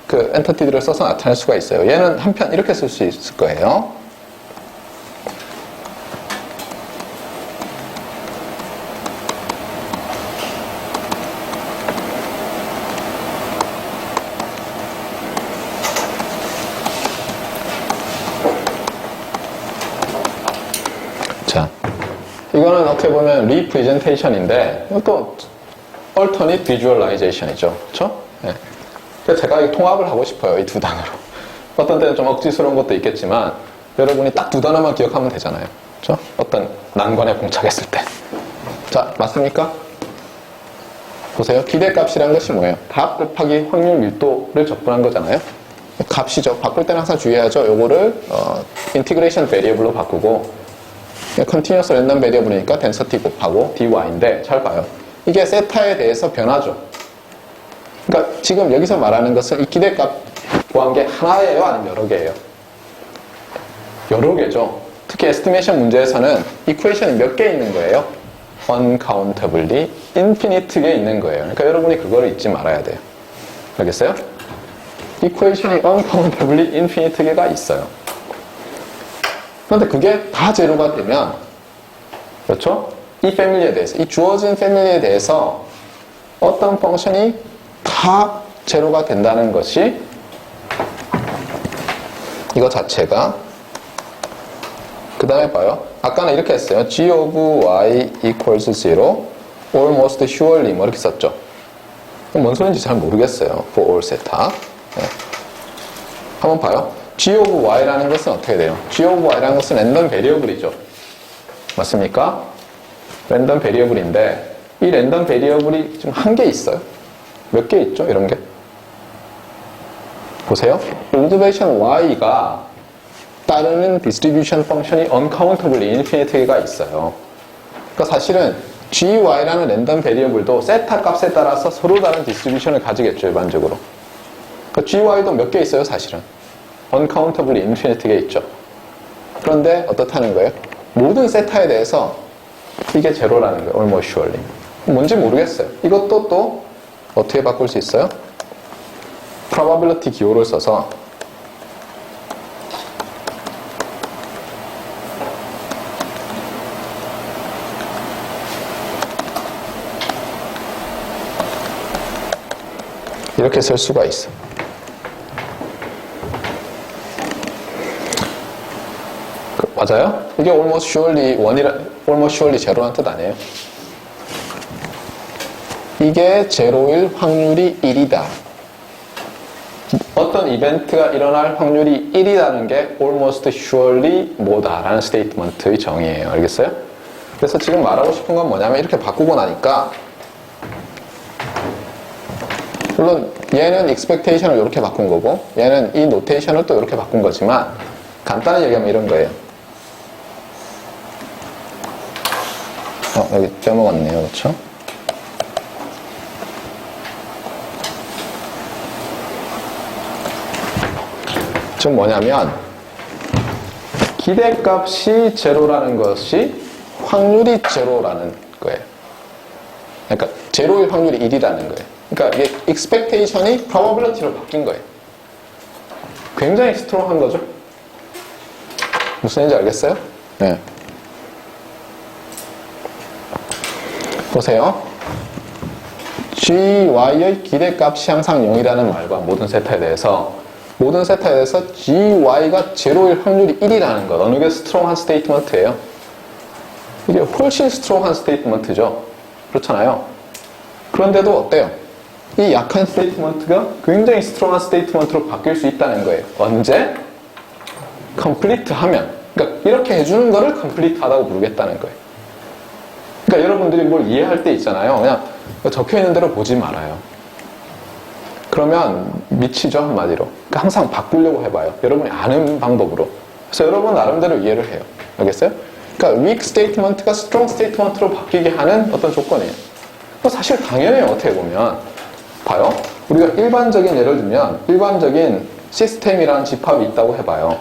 A: 그 엔터티들을 써서 나타낼 수가 있어요. 얘는 한편 이렇게 쓸 수 있을 거예요. 자, 이거는 어떻게 보면 representation인데 이것도 alternate visualization이죠. 그렇죠? 네. 그래서 제가 이 통합을 하고 싶어요. 이 두 단어로. 어떤 때는 좀 억지스러운 것도 있겠지만 여러분이 딱 두 단어만 기억하면 되잖아요. 그렇죠? 어떤 난관에 봉착했을 때. 자, 맞습니까? 보세요. 기대값이라는 것이 뭐예요? 답 곱하기 확률 밀도를 적분한 거잖아요. 값이죠. 바꿀 때는 항상 주의하죠. 요거를 인티그레이션 베리어블로 바꾸고 컨티뉴어스 랜덤 베리어블이니까 덴서티 곱하고 dy인데 잘 봐요. 이게 세타에 대해서 변하죠. 그러니까 지금 여기서 말하는 것은 이 기대값 구한 게 하나예요? 아니면 여러 개예요? 여러 개죠. 특히 에스티메이션 문제에서는 이퀘이션이 몇 개 있는 거예요? uncountably infinite 개 있는 거예요. 그러니까 여러분이 그거를 잊지 말아야 돼요. 알겠어요? 이퀘이션이 uncountably infinite 개가 있어요. 그런데 그게 다 제로가 되면, 그렇죠? 이 패밀리에 대해서, 이 주어진 패밀리에 대해서 어떤 펑션이 다 제로가 된다는 것이 이거 자체가 그 다음에 봐요. 아까는 이렇게 했어요. g of y equals 0 almost surely 뭐 이렇게 썼죠. 뭔 소리인지 잘 모르겠어요. for all theta. 네. 한번 봐요. g of y라는 것은 어떻게 돼요? g of y라는 것은 랜덤 베리어블이죠. 맞습니까? 랜덤 베리어블인데 이 랜덤 베리어블이 지금 한 개 있어요. 몇 개 있죠? 이런 게. 보세요. observation y가 따르는 디스트리뷰션 펑션이 uncountably infinite 개가 있어요. 그러니까 사실은 gy라는 랜덤 베리어블도 세타 값에 따라서 서로 다른 디스트리뷰션을 가지겠죠. 일반적으로. 그러니까 gy도 몇 개 있어요. 사실은. uncountably infinite 개 있죠. 그런데 어떻다는 거예요? 모든 세타에 대해서 이게 제로라는 거예요. almost surely. 뭔지 모르겠어요. 이것도 또 어떻게 바꿀 수 있어요? probability 기호를 써서 이렇게 쓸 수가 있어. 맞아요? 이게 almost surely 1이라, almost surely 제로란 뜻 아니에요? 이게 제로일 확률이 1이다. 어떤 이벤트가 일어날 확률이 1이라는 게 almost surely 뭐다라는 스테이트먼트의 정의예요. 알겠어요? 그래서 지금 말하고 싶은 건 뭐냐면 이렇게 바꾸고 나니까 물론 얘는 expectation을 이렇게 바꾼 거고 얘는 이 노테이션을 또 이렇게 바꾼 거지만 간단히 얘기하면 이런 거예요. 여기 빼먹었네요. 그렇죠? 즉 뭐냐면 기대값이 제로라는 것이 확률이 제로라는 거예요. 그러니까 제로일 확률이 1이라는 거예요. 그러니까 이게 expectation이 probability로 바뀐 거예요. 굉장히 스트롱한 거죠. 무슨 얘기인지 알겠어요? 네. 보세요. GY의 기대값이 항상 0이라는 말과 모든 세타에 대해서 GY가 제로일 확률이 1이라는 것. 어느 게 스트롱한 스테이트먼트예요? 이게 훨씬 스트롱한 스테이트먼트죠. 그렇잖아요. 그런데도 어때요? 이 약한 스테이트먼트가 굉장히 스트롱한 스테이트먼트로 바뀔 수 있다는 거예요. 언제? 컴플리트 하면. 그러니까 이렇게 해주는 거를 컴플리트 하다고 부르겠다는 거예요. 그러니까 여러분들이 뭘 이해할 때 있잖아요. 그냥 적혀있는 대로 보지 말아요. 그러면 미치죠, 한마디로. 그러니까 항상 바꾸려고 해봐요. 여러분이 아는 방법으로. 그래서 여러분 나름대로 이해를 해요. 알겠어요? 그러니까 weak statement가 strong statement로 바뀌게 하는 어떤 조건이에요. 사실 당연해요, 어떻게 보면. 봐요. 우리가 일반적인 예를 들면 일반적인 시스템이라는 집합이 있다고 해봐요.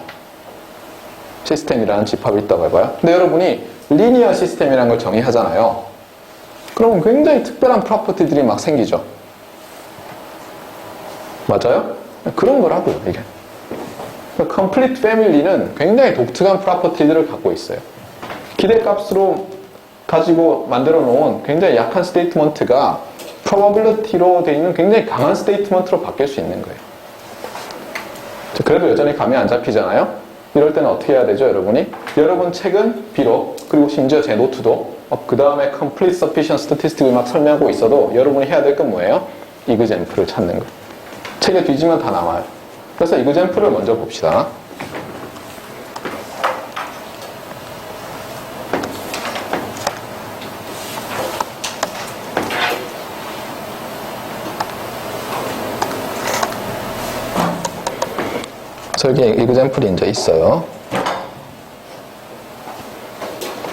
A: 시스템이라는 집합이 있다고 해봐요. 근데 여러분이 리니어 시스템이라는 걸 정의하잖아요. 그러면 굉장히 특별한 프로퍼티들이 막 생기죠. 맞아요? 그런 거라고요, 이게. complete family는 굉장히 독특한 프로퍼티들을 갖고 있어요. 기대값으로 가지고 만들어 놓은 굉장히 약한 스테이트먼트가 probability로 되어 있는 굉장히 강한 스테이트먼트로 바뀔 수 있는 거예요. 그래도 여전히 감이 안 잡히잖아요? 이럴 때는 어떻게 해야 되죠, 여러분이? 여러분 책은 비록, 그리고 심지어 제 노트도 그 다음에 complete sufficient statistic을 막 설명하고 있어도 여러분이 해야 될 건 뭐예요? example를 찾는 거예요. 책에 뒤지면 다 나와요. 그래서 example를 먼저 봅시다. 여기 example이 이제 있어요.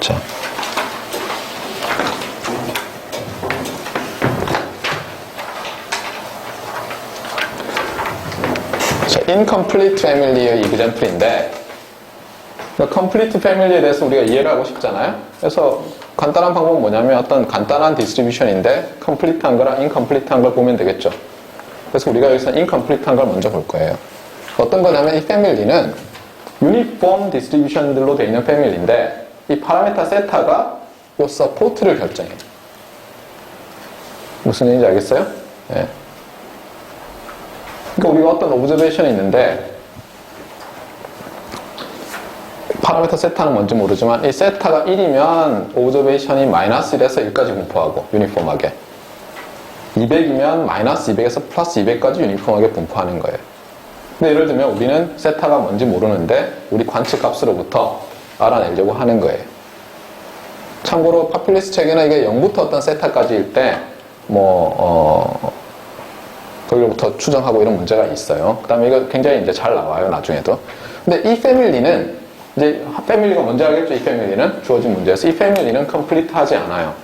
A: 자. incomplete family의 example인데, complete family에 대해서 우리가 이해를 하고 싶잖아요. 그래서 간단한 방법은 뭐냐면 어떤 간단한 distribution인데 complete한 거랑 incomplete한 걸 보면 되겠죠. 그래서 우리가 여기서 incomplete한 걸 먼저 볼 거예요. 어떤 거냐면 이 패밀리는 유니폼 디스트리뷰션들로 되어 있는 패밀리인데 이 파라미터 세타가 이 서포트를 결정해요. 무슨 얘기인지 알겠어요? 네. 그러니까 우리가 어떤 오브저베이션이 있는데 파라미터 세타는 뭔지 모르지만 이 세타가 1이면 오브저베이션이 마이너스 1에서 1까지 분포하고 유니폼하게 200이면 마이너스 200에서 플러스 200까지 유니폼하게 분포하는 거예요. 근데 예를 들면 우리는 세타가 뭔지 모르는데 우리 관측 값으로부터 알아내려고 하는 거예요. 참고로 파퓰리스 책에는 이게 0부터 어떤 세타까지일 때 거기로부터 추정하고 이런 문제가 있어요. 그 다음에 이거 굉장히 이제 잘 나와요, 나중에도. 근데 이 패밀리는 이제 패밀리가 뭔지 알겠죠? 이 패밀리는 주어진 문제에서 이 패밀리는 컴플리트 하지 않아요.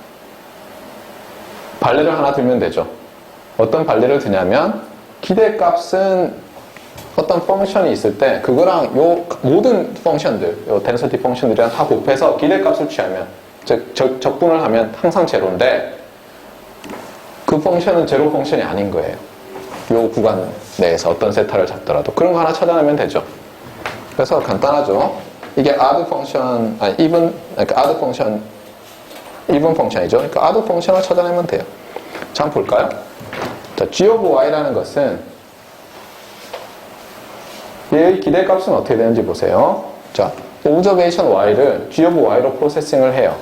A: 발레를 하나 들면 되죠. 어떤 발레를 드냐면 기대값은 어떤 펑션이 있을 때 그거랑 요 모든 펑션들, 요 density 펑션들이랑 다 곱해서 기대값을 취하면 즉 적분을 하면 항상 제로인데 그 펑션은 제로 펑션이 아닌 거예요. 요 구간 내에서 어떤 세타를 잡더라도 그런 거 하나 찾아내면 되죠. 그래서 간단하죠. 이게 odd 펑션, 아니 그러니까 odd 펑션, even 펑션이죠. 그러니까 odd 펑션을 찾아내면 돼요. 자, 한번 볼까요? 자, g of y라는 것은 얘의 기대값은 어떻게 되는지 보세요. 자, observation y를 g of y로 프로세싱을 해요.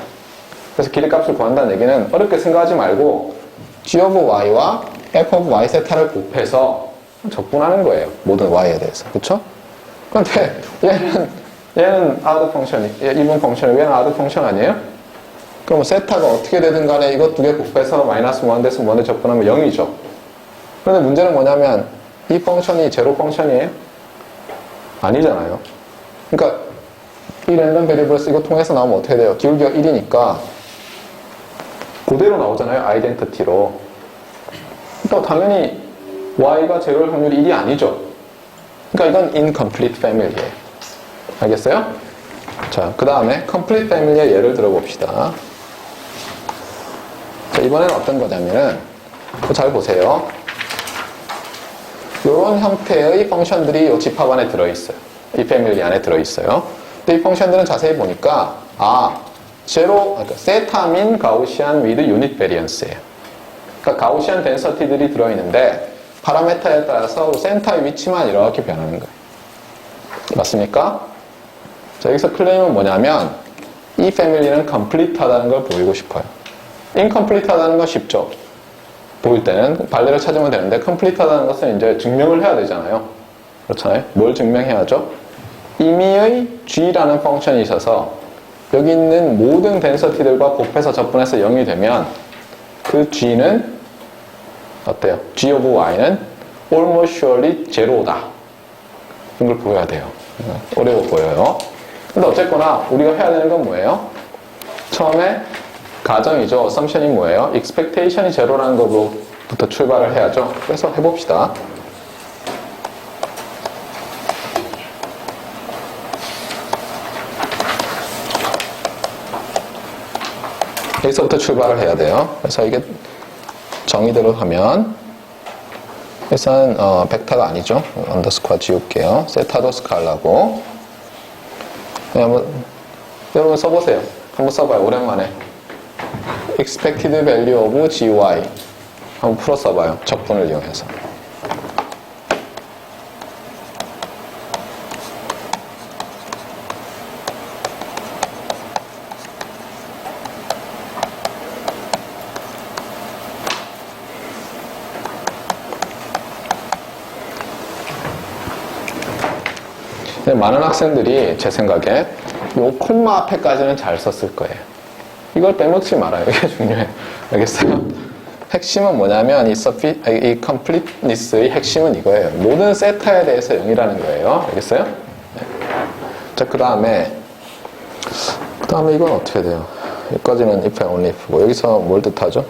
A: 그래서 기대값을 구한다는 얘기는 어렵게 생각하지 말고 g of y와 f of y 세타를 곱해서 적분하는 거예요. 모든 y에 대해서. 그쵸? 그런데 얘는 odd 펑션이, even 펑션이 얘는 odd 펑션 아니에요? 그럼 세타가 어떻게 되든 간에 이것 두 개 곱해서 마이너스 1 돼서 1에 적분하면 0이죠. 그런데 문제는 뭐냐면 이 펑션이 제로 펑션이에요? 아니잖아요. 그러니까 이 랜덤 베리블스 이거 통해서 나오면 어떻게 돼요? 기울기가 1이니까 그대로 나오잖아요. 아이덴티티로. 또 당연히 y가 제로일 확률이 1이 아니죠. 그러니까 그러니까 이건 incomplete family예요. 알겠어요? 자, 그 다음에 complete family의 예를 들어봅시다. 자, 이번에는 어떤 거냐면은 잘 보세요. 이런 형태의 펑션들이 이 집합 안에 들어있어요. 이 패밀리 안에 들어있어요. 근데 이 펑션들은 자세히 보니까 그러니까 세타민 가우시안 위드 유닛 베리언스예요. 그러니까 가우시안 덴서티들이 들어있는데 파라메타에 따라서 센터의 위치만 이렇게 변하는 거예요. 맞습니까? 자, 여기서 클레임은 뭐냐면 이 패밀리는 컴플리트하다는 걸 보이고 싶어요. 인컴플리트하다는 건 쉽죠. 보일 때는 발레를 찾으면 되는데 컴플리트하다는 것은 이제 증명을 해야 되잖아요. 그렇잖아요. 뭘 증명해야죠? 임의의 G라는 펑션이 있어서 여기 있는 모든 덴서티들과 곱해서 적분해서 0이 되면 그 G는 어때요? G of Y는 almost surely 제로다. 이런 걸 보여야 돼요. 어려워 보여요. 근데 어쨌거나 우리가 해야 되는 건 뭐예요? 처음에 가정이죠. assumption이 뭐예요? expectation이 제로라는 것부터 출발을 해야죠. 그래서 해봅시다. 여기서부터 출발을 해야 돼요. 그래서 이게 정의대로 하면 일단 벡터가 아니죠. 언더스코어 지울게요. 세타도 스칼라고. 여러분 써보세요. 한번 써봐요. 오랜만에. expected value of gy 한번 풀어 써봐요. 적분을 이용해서. 많은 학생들이 제 생각에 요 콤마 앞에까지는 잘 썼을 거예요. 이걸 빼먹지 말아요. 이게 중요해요. 알겠어요? 핵심은 뭐냐면 이 completeness의 핵심은 이거예요. 모든 세타에 대해서 0이라는 거예요. 알겠어요? 네. 자, 그 다음에 이건 어떻게 돼요? 여기까지는 if and only if고 여기서 뭘 뜻하죠?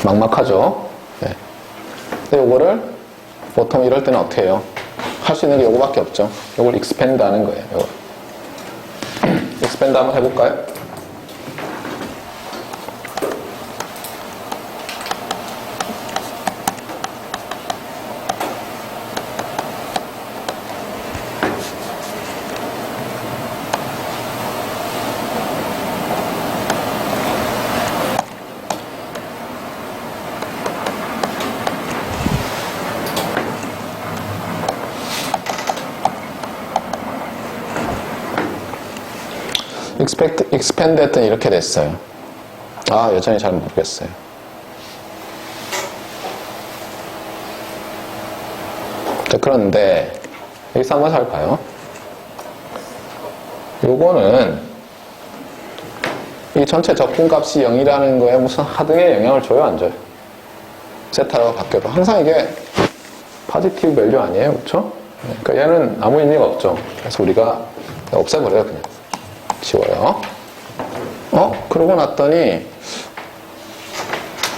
A: 막막하죠? 네. 근데 요거를 보통 이럴 때는 어떻게 해요? 할 수 있는 게 요거밖에 없죠. 요걸 expand 하는 거예요. 요거. expand 한번 해볼까요? expand 했더니 이렇게 됐어요. 여전히 잘 모르겠어요. 자, 그런데 여기서 한번 잘 봐요. 요거는 이 전체 적분값이 0이라는 거에 무슨 하등의 영향을 줘요, 안 줘요? 세타가 바뀌어도 항상 이게 포지티브 밸류 아니에요, 그렇죠? 그러니까 얘는 아무 의미가 없죠. 그래서 우리가 없애버려요, 그냥. 지워요. 그러고 났더니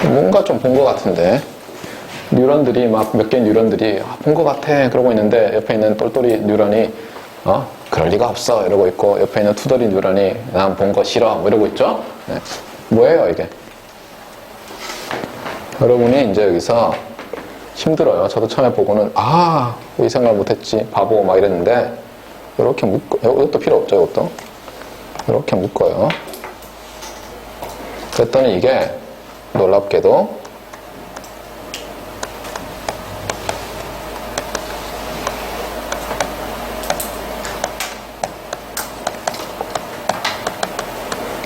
A: 뭔가 좀 본 것 같은데 뉴런들이 막 몇 개의 뉴런들이 본 것 같아 그러고 있는데 옆에 있는 똘똘이 뉴런이 그럴 리가 없어 이러고 있고 옆에 있는 투덜이 뉴런이 난 본 거 싫어 뭐 이러고 있죠. 네. 뭐예요 이게? 여러분이 이제 여기서 힘들어요. 저도 처음에 보고는 이 생각을 못했지 바보 막 이랬는데 이렇게 이것도 필요 없죠. 이것도 이렇게 묶어요. 그랬더니 이게 놀랍게도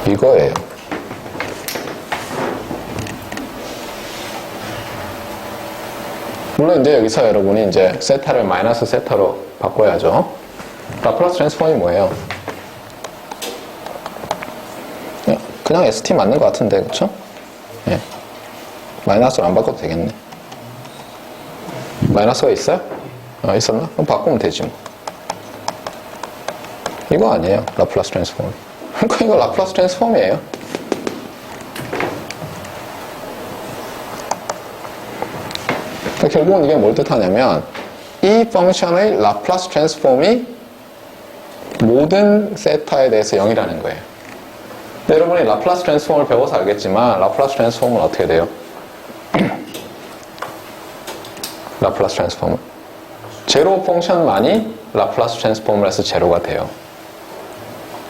A: 이거예요. 물론 이제 여기서 여러분이 이제 세타를 마이너스 세타로 바꿔야죠. 라플라스 트랜스폼이 뭐예요? 그냥 ST 맞는 것 같은데, 그쵸? 예. 마이너스로 안 바꿔도 되겠네. 마이너스가 있어요? 있었나? 그럼 바꾸면 되지 뭐. 이거 아니에요. 라플라스 트랜스폼. 그러니까 이거 라플라스 트랜스폼이에요. 결국은 이게 뭘 뜻하냐면 이 펑션의 라플라스 트랜스폼이 모든 세타에 대해서 0이라는 거예요. 근데 여러분이 라플라스 트랜스폼을 배워서 알겠지만 라플라스 트랜스폼은 어떻게 돼요? 라플라스 트랜스폼은 제로 펑션만이 라플라스 트랜스폼을 해서 제로가 돼요.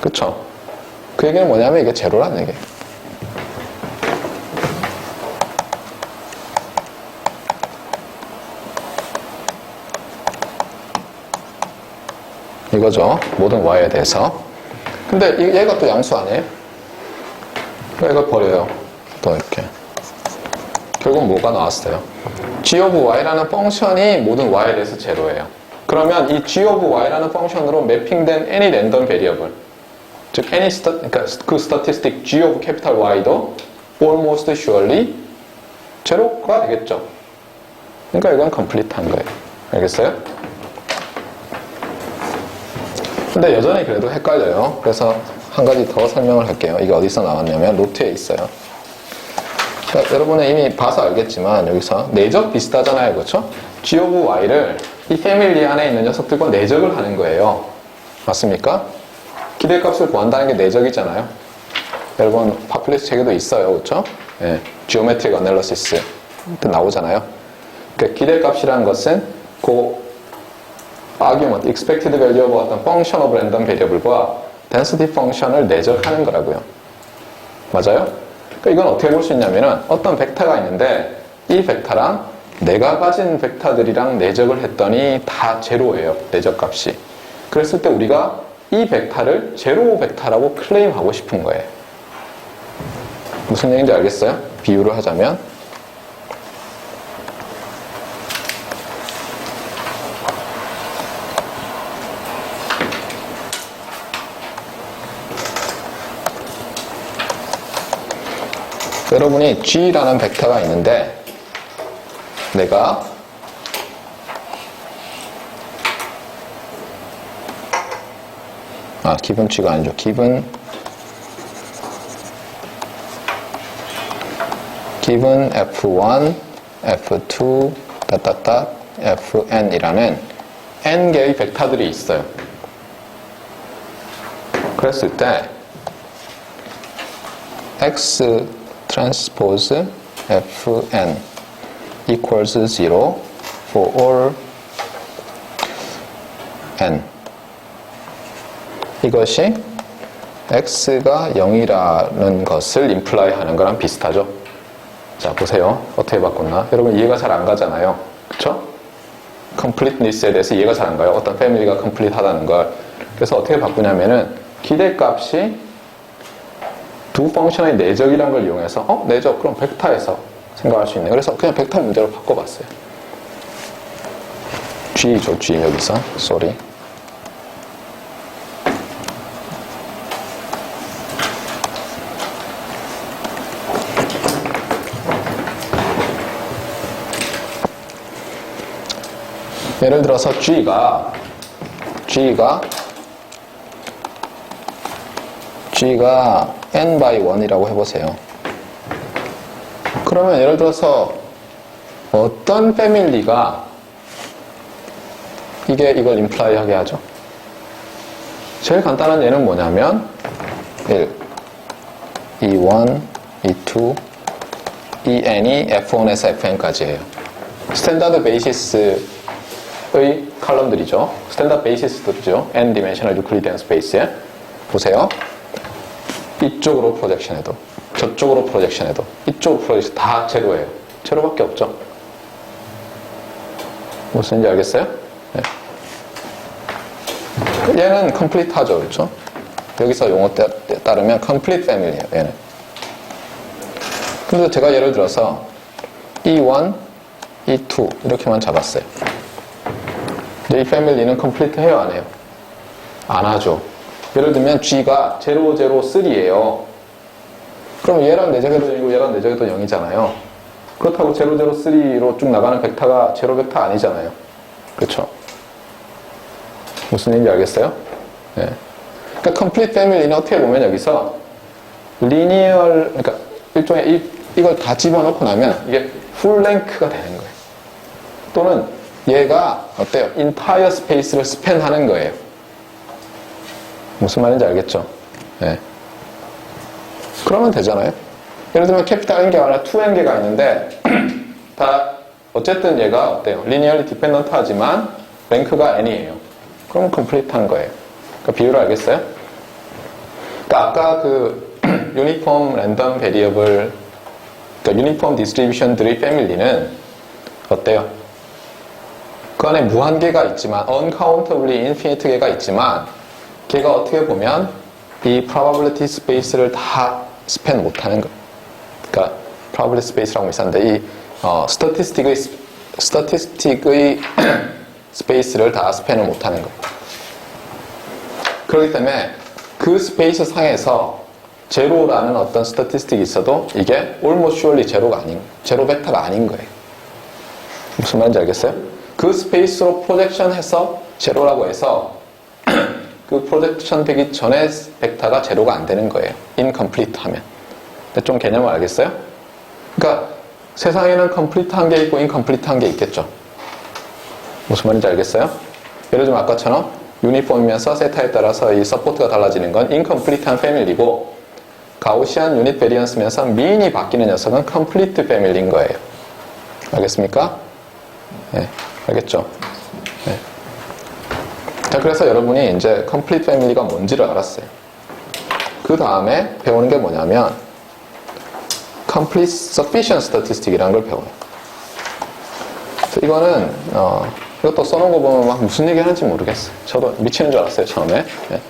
A: 그쵸? 그 얘기는 뭐냐면 이게 제로라는 얘기예요. 이거죠. 모든 y에 대해서. 근데 얘가 또 양수 아니에요? 얘가 버려요. 또 이렇게. 결국 뭐가 나왔어요? g of y라는 펑션이 모든 y에 대해서 제로예요. 그러면 이 g of y라는 펑션으로 매핑된 any 랜덤 베리어블, 즉 그러니까 그 스태티스틱 g of capital y도 almost surely 제로가 되겠죠. 그러니까 이건 컴플리트한 거예요. 알겠어요? 근데 여전히 그래도 헷갈려요. 그래서 한 가지 더 설명을 할게요. 이게 어디서 나왔냐면 노트에 있어요. 그러니까 여러분은 이미 봐서 알겠지만 여기서 내적 비슷하잖아요. 그렇죠? g of y를 이 패밀리 안에 있는 녀석들과 내적을 하는 거예요. 맞습니까? 기대값을 구한다는 게 내적이잖아요. 여러분 파퓰리스 책에도 있어요. 그렇죠? 예, Geometric Analysis 나오잖아요. 그러니까 기대값이라는 것은 그 argument, expected value of 어떤 function of random variable과 density function을 내적하는 거라고요. 맞아요? 그러니까 이건 어떻게 볼 수 있냐면은 어떤 벡터가 있는데 이 벡터랑 내가 가진 벡터들이랑 내적을 했더니 다 제로예요. 내적 값이. 그랬을 때 우리가 이 벡터를 제로 벡터라고 클레임하고 싶은 거예요. 무슨 얘기인지 알겠어요? 비유를 하자면 여러분이 G라는 벡터가 있는데 내가 기분 G가 아니죠. 기분 F1, F2, Fn이라는 n개의 벡터들이 있어요. 그랬을 때 X transpose Fn equals 0 for all n. 이것이 x가 0이라는 것을 imply 하는 거랑 비슷하죠. 자, 보세요. 어떻게 바꿨나? 여러분 이해가 잘 안 가잖아요. 그쵸? completeness에 대해서 이해가 잘 안 가요. 어떤 패밀리가 complete 하다는 걸. 그래서 어떻게 바꾸냐면은 기대값이 두 펑션의 내적이라는 걸 이용해서 내적 그럼 벡터에서 생각할 수 있네. 그래서 그냥 벡터 문제로 바꿔봤어요. G죠, G 여기서. sorry. 예를 들어서 G가 n by 1이라고 해보세요. 그러면 예를 들어서 어떤 패밀리가 이걸 임플라이 하게 하죠? 제일 간단한 예는 뭐냐면 1, E1, E2, EN이 F1에서 Fn까지예요. 스탠다드 베이시스의 칼럼들이죠. 스탠다드 베이시스들이죠. n 디멘셔널 유클리디안 스페이스에 보세요. 이쪽으로 프로젝션해도 저쪽으로 프로젝션해도 이쪽으로 프로젝션 다 제로예요. 제로밖에 없죠. 무슨지 알겠어요? 네. 얘는 컴플리트하죠. 그렇죠? 여기서 용어 따르면 컴플리트 패밀리예요. 얘는. 근데 제가 예를 들어서 E1, E2 이렇게만 잡았어요. 근데 이 패밀리는 컴플리트 해요? 안 해요? 안 하죠. 예를 들면 G가 0, 0, 3예요. 그럼 얘랑 내적에도 0이고 얘랑 내적에도 0이잖아요. 그렇다고 0, 0, 3로 쭉 나가는 벡터가 제로 벡터 아니잖아요. 그렇죠? 무슨 얘기인지 알겠어요? 네. 그러니까 complete family는 어떻게 보면 여기서 linear, 그러니까 일종의 이걸 다 집어넣고 나면 이게 full length가 되는 거예요. 또는 얘가 어때요? entire space를 스팬하는 거예요. 무슨 말인지 알겠죠? 네. 그러면 되잖아요. 예를 들면 캐피탈 n개가 아니라 2n개가 있는데 다 어쨌든 얘가 어때요? linearly dependent 하지만 랭크가 n이에요. 그러면 complete한 거예요. 그러니까 비유를 알겠어요? 그러니까 아까 그 uniform random variable, 그러니까 uniform distribution들의 패밀리는 어때요? 그 안에 무한개가 있지만 uncountably infinite 개가 있지만 걔가 어떻게 보면 이 probability space를 다 스팬 못하는 거. 그러니까 probability space라고 있었는데 이 statistic의 스페이스를 다 스팬을 못하는 거. 그렇기 때문에 그 스페이스 상에서 제로라는 어떤 스태티스틱이 있어도 이게 almost surely 제로 베타가 아닌 거예요. 무슨 말인지 알겠어요? 그 스페이스로 프로젝션해서 제로라고 해서 그 프로젝션 되기 전에 벡터가 제로가 안 되는 거예요. incomplete 하면. 근데 좀 개념을 알겠어요? 그러니까 세상에는 complete한 게 있고 incomplete한 게 있겠죠. 무슨 말인지 알겠어요? 예를 들면 아까처럼 유니폼이면서 세타에 따라서 이 서포트가 달라지는 건 incomplete한 패밀리고 가우시안 유닛 베리언스면서 미인이 바뀌는 녀석은 complete 패밀리인 거예요. 알겠습니까? 네, 알겠죠? 네. 자, 그래서 여러분이 이제 complete 패밀리가 뭔지를 알았어요. 그 다음에 배우는 게 뭐냐면 complete sufficient statistic이라는 걸 배워요. 이거는 이것도 써놓은 거 보면 막 무슨 얘기 하는지 모르겠어요. 저도 미치는 줄 알았어요, 처음에. 네.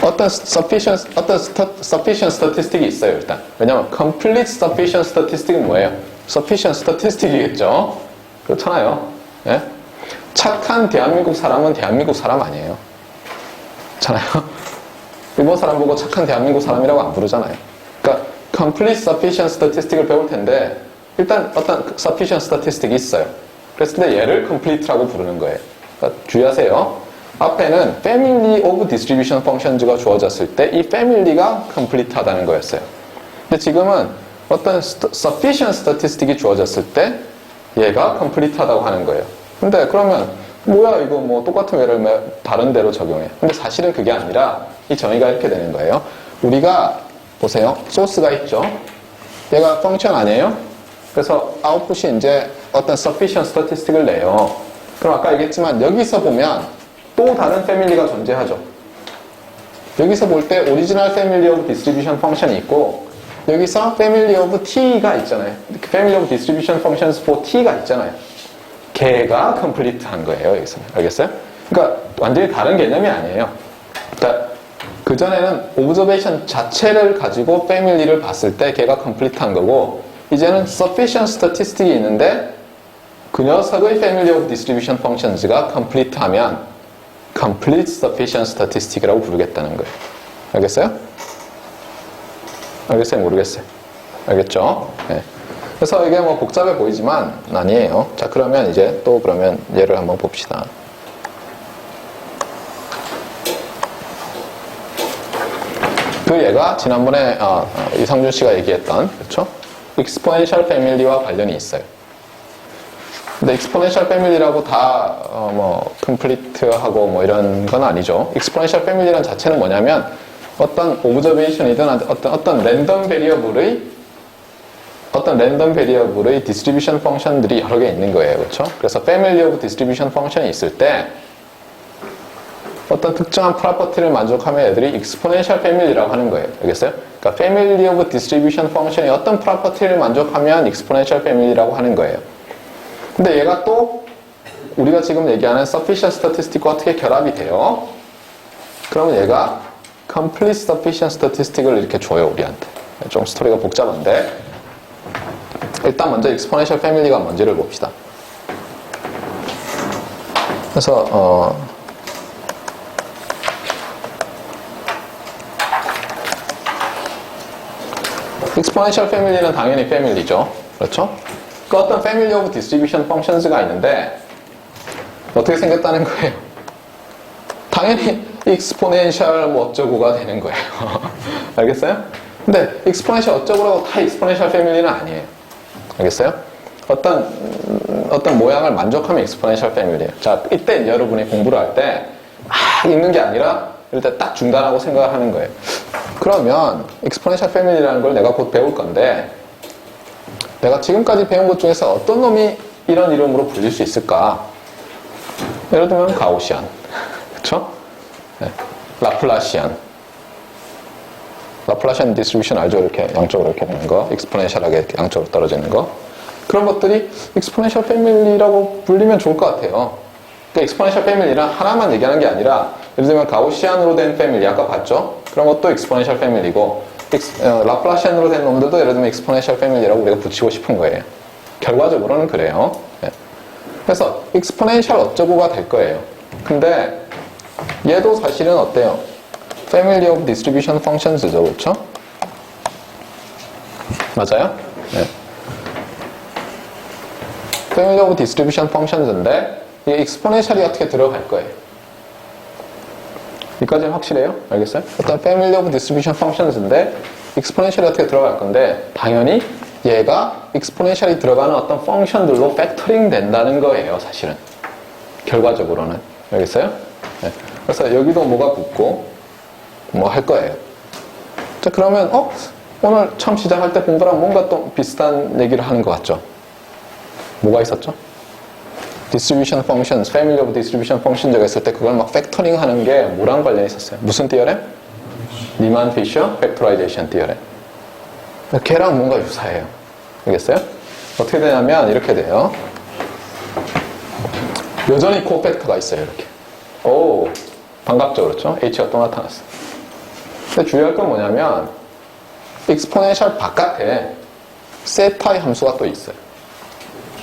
A: 어떤 sufficient statistic이 있어요, 일단. 왜냐면 complete sufficient statistic은 뭐예요? sufficient statistic이겠죠? 그렇잖아요. 네? 착한 대한민국 사람은 대한민국 사람 아니에요. 그렇잖아요. 일본 사람 보고 착한 대한민국 사람이라고 안 부르잖아요. 그러니까 complete sufficient statistic을 배울 텐데 일단 어떤 sufficient statistic이 있어요. 그랬을 때 얘를 complete라고 부르는 거예요. 그러니까 주의하세요. 앞에는 family of distribution functions가 주어졌을 때 이 family가 complete하다는 거였어요. 근데 지금은 어떤 sufficient statistic이 주어졌을 때 얘가 complete하다고 하는 거예요. 근데 그러면 뭐야 이거 뭐 똑같은 예를 다른 데로 적용해. 근데 사실은 그게 아니라 이 정의가 이렇게 되는 거예요. 우리가 보세요. 소스가 있죠. 얘가 펑션 아니에요? 그래서 아웃풋이 이제 어떤 sufficient statistic을 내요. 그럼 아까 얘기했지만 여기서 보면 또 다른 패밀리가 존재하죠. 여기서 볼 때 오리지널 패밀리 오브 디스트리뷰션 펑션이 있고 여기서 패밀리 오브 t가 있잖아요. 패밀리 오브 디스트리뷰션 펑션스 for t가 있잖아요. 걔가 complete한 거예요. 여기서. 알겠어요? 그러니까 완전히 다른 개념이 아니에요. 그러니까 그전에는 오브저베이션 자체를 가지고 패밀리를 봤을 때 걔가 complete한 거고 이제는 sufficient statistic이 있는데 그 녀석의 family of distribution functions가 complete하면 complete sufficient statistic이라고 부르겠다는 거예요. 알겠어요? 알겠어요? 모르겠어요? 알겠죠? 네. 그래서 이게 뭐 복잡해 보이지만 아니에요. 자, 그러면 이제 또 그러면 예를 한번 봅시다. 그 예가 지난번에 이상준 씨가 얘기했던 그렇죠? exponential family와 관련이 있어요. 근데 exponential family라고 다 뭐 complete하고 뭐 이런 건 아니죠. exponential family란 자체는 뭐냐면 어떤 observation이든 어떤 랜덤 베리어블의 distribution function들이 여러 개 있는 거예요. 그렇죠? 그래서 family of distribution function이 있을 때 어떤 특정한 프로퍼티를 만족하면 애들이 exponential family라고 하는 거예요. 알겠어요? 그러니까 family of distribution function이 어떤 프로퍼티를 만족하면 exponential family라고 하는 거예요. 근데 얘가 또 우리가 지금 얘기하는 sufficient statistic과 어떻게 결합이 돼요? 그러면 얘가 complete sufficient statistic을 이렇게 줘요, 우리한테. 좀 스토리가 복잡한데 일단 먼저 exponential family가 뭔지를 봅시다. 그래서 exponential family는 당연히 family죠. 그렇죠? 그 어떤 family of distribution functions가 있는데 어떻게 생겼다는 거예요? 당연히 exponential 뭐 어쩌고가 되는 거예요. 알겠어요? 근데 exponential 어쩌고라고 다 exponential family는 아니에요. 알겠어요? 어떤 모양을 만족하면 exponential family예요. 자, 이때 여러분이 공부를 할 때 읽는 게 아니라 이럴 때 딱 중단하고 생각을 하는 거예요. 그러면 exponential family라는 걸 내가 곧 배울 건데 내가 지금까지 배운 것 중에서 어떤 놈이 이런 이름으로 불릴 수 있을까? 예를 들면 가우시안, 그쵸? 네. 라플라시안 디스트리뷰션 알죠? 이렇게 양쪽으로 이렇게 되는 거, exponential하게 이렇게 양쪽으로 떨어지는 거. 그런 것들이 exponential family라고 불리면 좋을 것 같아요. 그러니까 exponential family란 하나만 얘기하는 게 아니라 예를 들면 가우시안으로 된 패밀리 아까 봤죠? 그런 것도 exponential family고 라플라시안으로 된 놈들도 예를 들면 exponential family라고 우리가 붙이고 싶은 거예요. 결과적으로는 그래요. 네. 그래서 exponential 어쩌고가 될 거예요. 근데 얘도 사실은 어때요? Family of Distribution Functions죠, 그렇죠? 맞아요? 네. Family of Distribution Functions인데 이 exponential이 어떻게 들어갈 거예요? 여기까지는 확실해요? 알겠어요? 어떤 Family of Distribution Functions인데 exponential이 어떻게 들어갈 건데 당연히 얘가 exponential이 들어가는 어떤 펑션들로 팩터링 된다는 거예요, 사실은. 결과적으로는. 알겠어요? 네. 그래서 여기도 뭐가 붙고 뭐 할 거예요. 자, 그러면 오늘 처음 시작할 때 본 거랑 뭔가 또 비슷한 얘기를 하는 것 같죠? 뭐가 있었죠? Distribution Functions, Family of Distribution Functions가 있을 때 그걸 막 팩터링 하는 게 뭐랑 관련이 있었어요? 무슨 티어렘? 리만 피셔 팩토라이제이션 티어렘. 걔랑 뭔가 유사해요. 알겠어요? 어떻게 되냐면 이렇게 돼요. 여전히 코팩터가 있어요. 이렇게. 오, 반갑죠, 그렇죠? H가 또 나타났어. 근데 주의할 건 뭐냐면 exponential 바깥에 세타의 함수가 또 있어요.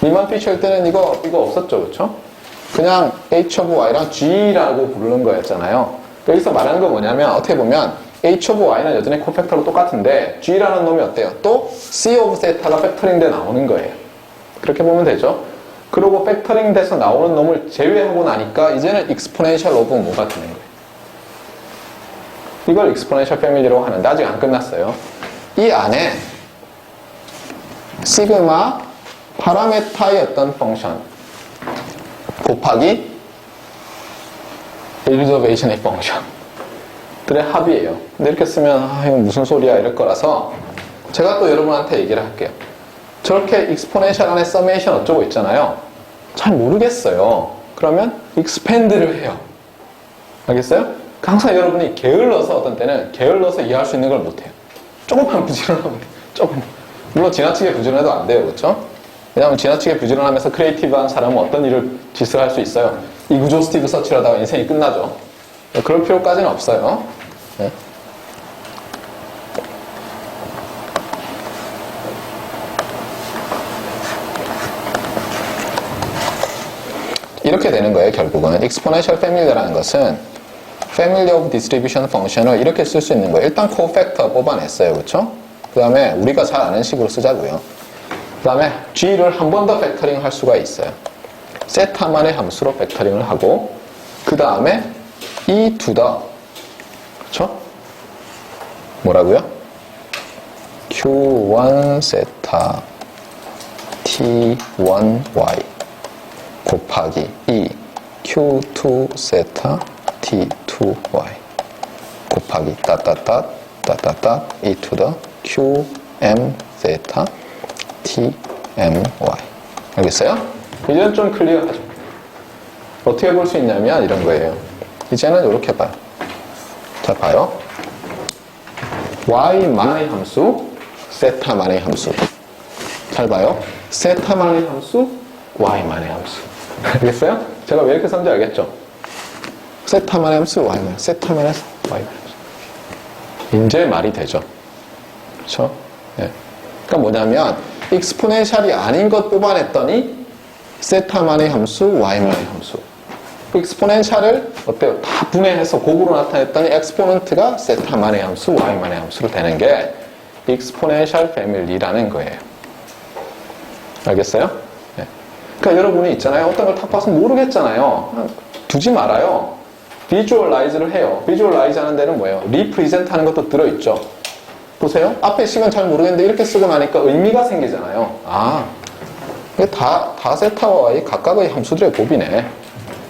A: 리만 피셔일 때는 이거 없었죠, 그렇죠? 그냥 h of y랑 g라고 부르는 거였잖아요. 여기서 말하는 건 뭐냐면 어떻게 보면 h of y는 여전히 코팩터로 똑같은데 g라는 놈이 어때요? 또 c of 세타가 팩터링 돼 나오는 거예요. 그렇게 보면 되죠. 그리고 팩터링 돼서 나오는 놈을 제외하고 나니까 이제는 exponential of 뭐가 되는 거예요. 이걸 exponential family라고 하는데 아직 안 끝났어요. 이 안에 시그마 파라메타의 어떤 펑션 곱하기 엘리베이션의 펑션들의 합이에요. 근데 이렇게 쓰면 이건 무슨 소리야 이럴 거라서 제가 또 여러분한테 얘기를 할게요. 저렇게 exponential 안에 summation 어쩌고 있잖아요. 잘 모르겠어요. 그러면 expand를 해요. 알겠어요? 항상 여러분이 게을러서 어떤 때는 게을러서 이해할 수 있는 걸 못해요. 조금만 부지런하면 돼요. 조금. 물론 지나치게 부지런해도 안 돼요. 그렇죠? 왜냐하면 지나치게 부지런하면서 크리에이티브한 사람은 어떤 짓을 할 수 있어요. 이구조 스티브 서치를 하다가 인생이 끝나죠. 그럴 필요까지는 없어요. 네. 이렇게 되는 거예요. 결국은 exponential family라는 것은 Family of Distribution Function을 이렇게 쓸 수 있는 거예요. 일단 코팩터 뽑아냈어요. 그렇죠? 그 다음에 우리가 잘 아는 식으로 쓰자고요. 그 다음에 G를 한 번 더 팩터링 할 수가 있어요. 세타만의 함수로 팩터링을 하고 그 다음에 E to the 그렇죠? 뭐라고요? Q1 세타 T1Y 곱하기 E Q2 세타 T2Y 곱하기 따따따 E to the QM 세타 TMY 알겠어요? 이제는 좀 클리어하죠. 어떻게 볼 수 있냐면 이런 거예요. 이제는 이렇게 봐요. 자, 봐요. Y만의 함수, 세타만의 함수. 잘 봐요. 세타만의 함수, Y만의 함수. 알겠어요? 제가 왜 이렇게 썼는지 알겠죠? 세타만의 함수, Y만, 세타만의 함수, Y만의 함수. 이제 말이 되죠. 그렇죠? 네. 그러니까 뭐냐면 익스포넨셜이 아닌 것 뽑아냈더니 세타만의 함수, Y만의 함수. 익스포넨셜을 어때요? 다 분해해서 곡으로 나타냈더니 엑스포넌트가 세타만의 함수, Y만의 함수로 되는 게 익스포넨셜 패밀리라는 거예요. 알겠어요? 네. 그러니까 여러분이 있잖아요. 어떤 걸 탁 봐서 모르겠잖아요. 두지 말아요. 비주얼라이즈를 해요. 비주얼라이즈 하는 데는 뭐예요? 리프리젠트 하는 것도 들어있죠. 보세요. 앞에 시간 잘 모르겠는데 이렇게 쓰고 나니까 의미가 생기잖아요. 아, 이게 다 세타와 y 각각의 함수들의 곱이네.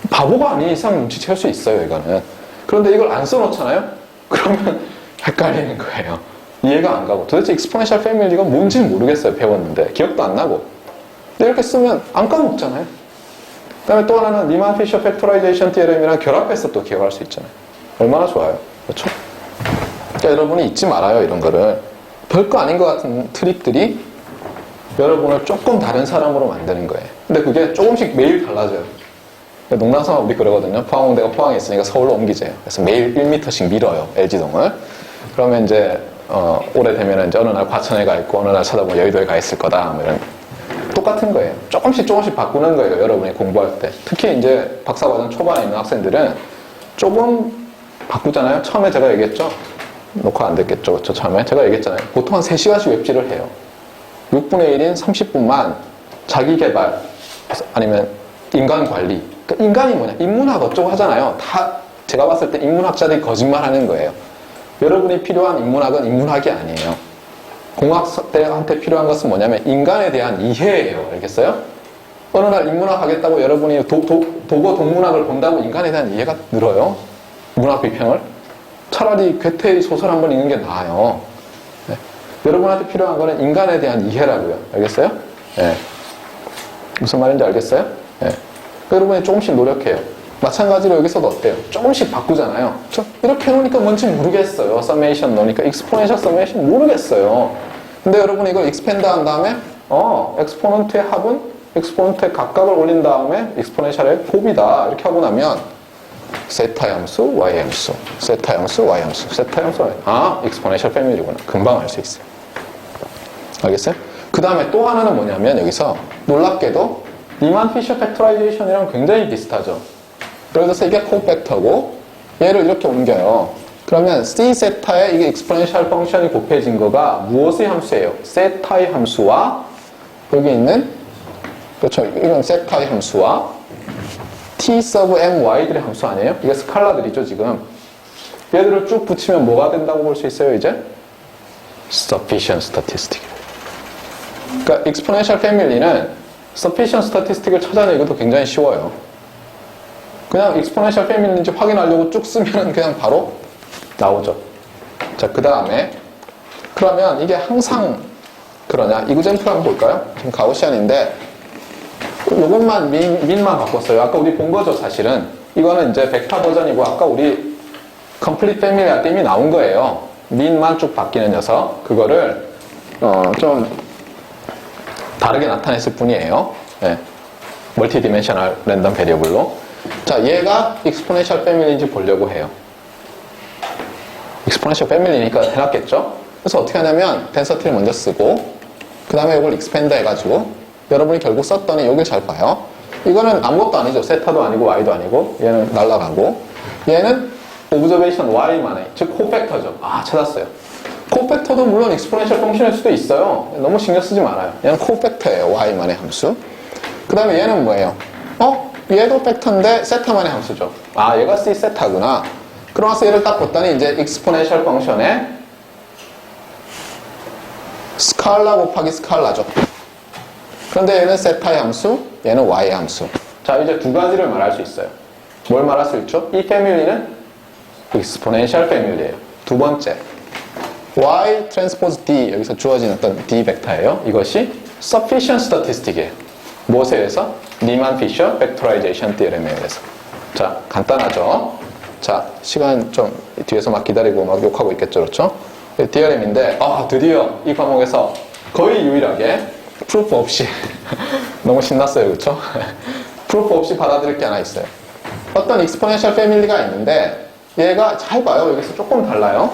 A: 바보가 아닌 이상 눈치챌 수 있어요, 이거는. 그런데 이걸 안 써놓잖아요? 그러면 헷갈리는 거예요. 이해가 안 가고. 도대체 익스포넨셜 패밀리가 뭔지 모르겠어요, 배웠는데. 기억도 안 나고. 근데 이렇게 쓰면 안 까먹잖아요. 그 다음에 또 하나는 리만 피셔 팩토라이제이션 티어렘이랑 결합해서 또 기억할 수 있잖아요. 얼마나 좋아요. 그렇죠? 그러니까 여러분이 잊지 말아요, 이런 거를. 별거 아닌 것 같은 트릭들이 여러분을 조금 다른 사람으로 만드는 거예요. 근데 그게 조금씩 매일 달라져요. 농담삼아 우리 그러거든요. 포항공대가 포항에 있으니까 서울로 옮기재요. 그래서 매일 1m씩 밀어요, LG동을. 그러면 이제 오래되면 이제 어느 날 과천에 가 있고 어느 날 찾아보면 여의도에 가 있을 거다. 뭐 이런. 똑같은 거예요. 조금씩 바꾸는 거예요, 여러분이 공부할 때. 특히 이제 박사과정 초반에 있는 학생들은 조금 바꾸잖아요. 처음에 제가 얘기했죠. 녹화 안 됐겠죠. 저 처음에 제가 얘기했잖아요. 보통 한 3시간씩 웹질을 해요. 6분의 1인 30분만 자기 개발 아니면 인간 관리. 그러니까 인간이 뭐냐? 인문학 어쩌고 하잖아요. 다 제가 봤을 때 인문학자들이 거짓말 하는 거예요. 여러분이 필요한 인문학은 인문학이 아니에요. 공학대한테 필요한 것은 뭐냐면 인간에 대한 이해예요. 알겠어요? 어느 날 인문학 하겠다고 여러분이 도고 동문학을 본다고 인간에 대한 이해가 늘어요. 문학 비평을. 차라리 괴테의 소설 한번 읽는 게 나아요. 네. 여러분한테 필요한 거는 인간에 대한 이해라고요. 알겠어요? 네. 무슨 말인지 알겠어요? 네. 여러분이 조금씩 노력해요. 마찬가지로 여기서도 어때요? 조금씩 바꾸잖아요. 이렇게 해놓으니까 뭔지 모르겠어요. 서메이션 넣으니까 익스포넨셜 서메이션 모르겠어요. 근데 여러분 이걸 익스펜드 한 다음에 엑스포넌트의 합은 엑스포넌트의 각각을 올린 다음에 익스포넨셜의 곱이다. 이렇게 하고 나면 세타 함수, y 함수, 세타 함수, y 함수, 세타 함수, y. 아, 익스포넨셜 패밀리구나. 금방 알 수 있어요. 알겠어요? 그 다음에 또 하나는 뭐냐면 여기서 놀랍게도 리만 피셔 팩토라이제이션이랑 굉장히 비슷하죠. 그래서 이게 코팩터고 얘를 이렇게 옮겨요. 그러면 c 세타에 이게 익스포넨셜 펑션이 곱해진 거가 무엇의 함수예요? 세타의 함수와 여기 있는 그렇죠. 이건 세타의 함수와 t 서브 my들의 함수 아니에요? 이게 스칼라들이죠 지금. 얘들을 쭉 붙이면 뭐가 된다고 볼 수 있어요 이제? sufficient statistic. 그러니까 exponential family는 sufficient statistic을 찾아내기도 굉장히 쉬워요. 그냥 exponential family인지 확인하려고 쭉 쓰면 그냥 바로 나오죠. 자, 그 다음에 그러면 이게 항상 그러냐? 이그젠플 한번 볼까요? 지금 가우시안인데 요것만 민만 바꿨어요. 아까 우리 본 거죠, 사실은. 이거는 이제 벡터 버전이고 아까 우리 complete family 할 때 이미 나온 거예요. 민만 쭉 바뀌는 녀석. 그거를 좀 다르게 나타냈을 뿐이에요. 네. 멀티 디멘셔널 랜덤 베리어블로. 자, 얘가 exponential family인지 보려고 해요. exponential family니까 해놨겠죠? 그래서 어떻게 하냐면 density를 먼저 쓰고 그 다음에 이걸 expand 해가지고 여러분이 결국 썼더니 여길 잘 봐요. 이거는 아무것도 아니죠. 세타도 아니고 y도 아니고 얘는 날라가고 얘는 observation y만의 즉 코팩터죠. 아, 찾았어요. 코팩터도 물론 exponential 펑션일 수도 있어요. 너무 신경 쓰지 말아요. 얘는 코팩터예요. y만의 함수. 그 다음에 얘는 뭐예요? 얘도 팩터인데 세타만의 함수죠. 아, 얘가 c 세타구나. 그러면서 얘를 딱 봤더니 이제 exponential 펑션의 스칼라 곱하기 스칼라죠. 그런데 얘는 세타의 함수, 얘는 y의 함수. 자, 이제 두 가지를 말할 수 있어요. 뭘 말할 수 있죠? 이 패밀리는 exponential 패밀리예요. 두 번째, y transpose d, 여기서 주어진 어떤 d 벡터예요. 이것이 sufficient statistic이에요. 무엇에 의해서? 리만 피셔 팩토라이제이션 티어렘에 의해서. 자, 간단하죠? 자, 시간 좀 뒤에서 막 기다리고 막 욕하고 있겠죠, 그렇죠? 티어렘인데, 드디어 이 과목에서 거의 유일하게 프루프 없이 너무 신났어요, 그렇죠? 프루프 없이 받아들일 게 하나 있어요. 어떤 익스포넨셜 패밀리가 있는데 얘가 잘 봐요. 여기서 조금 달라요.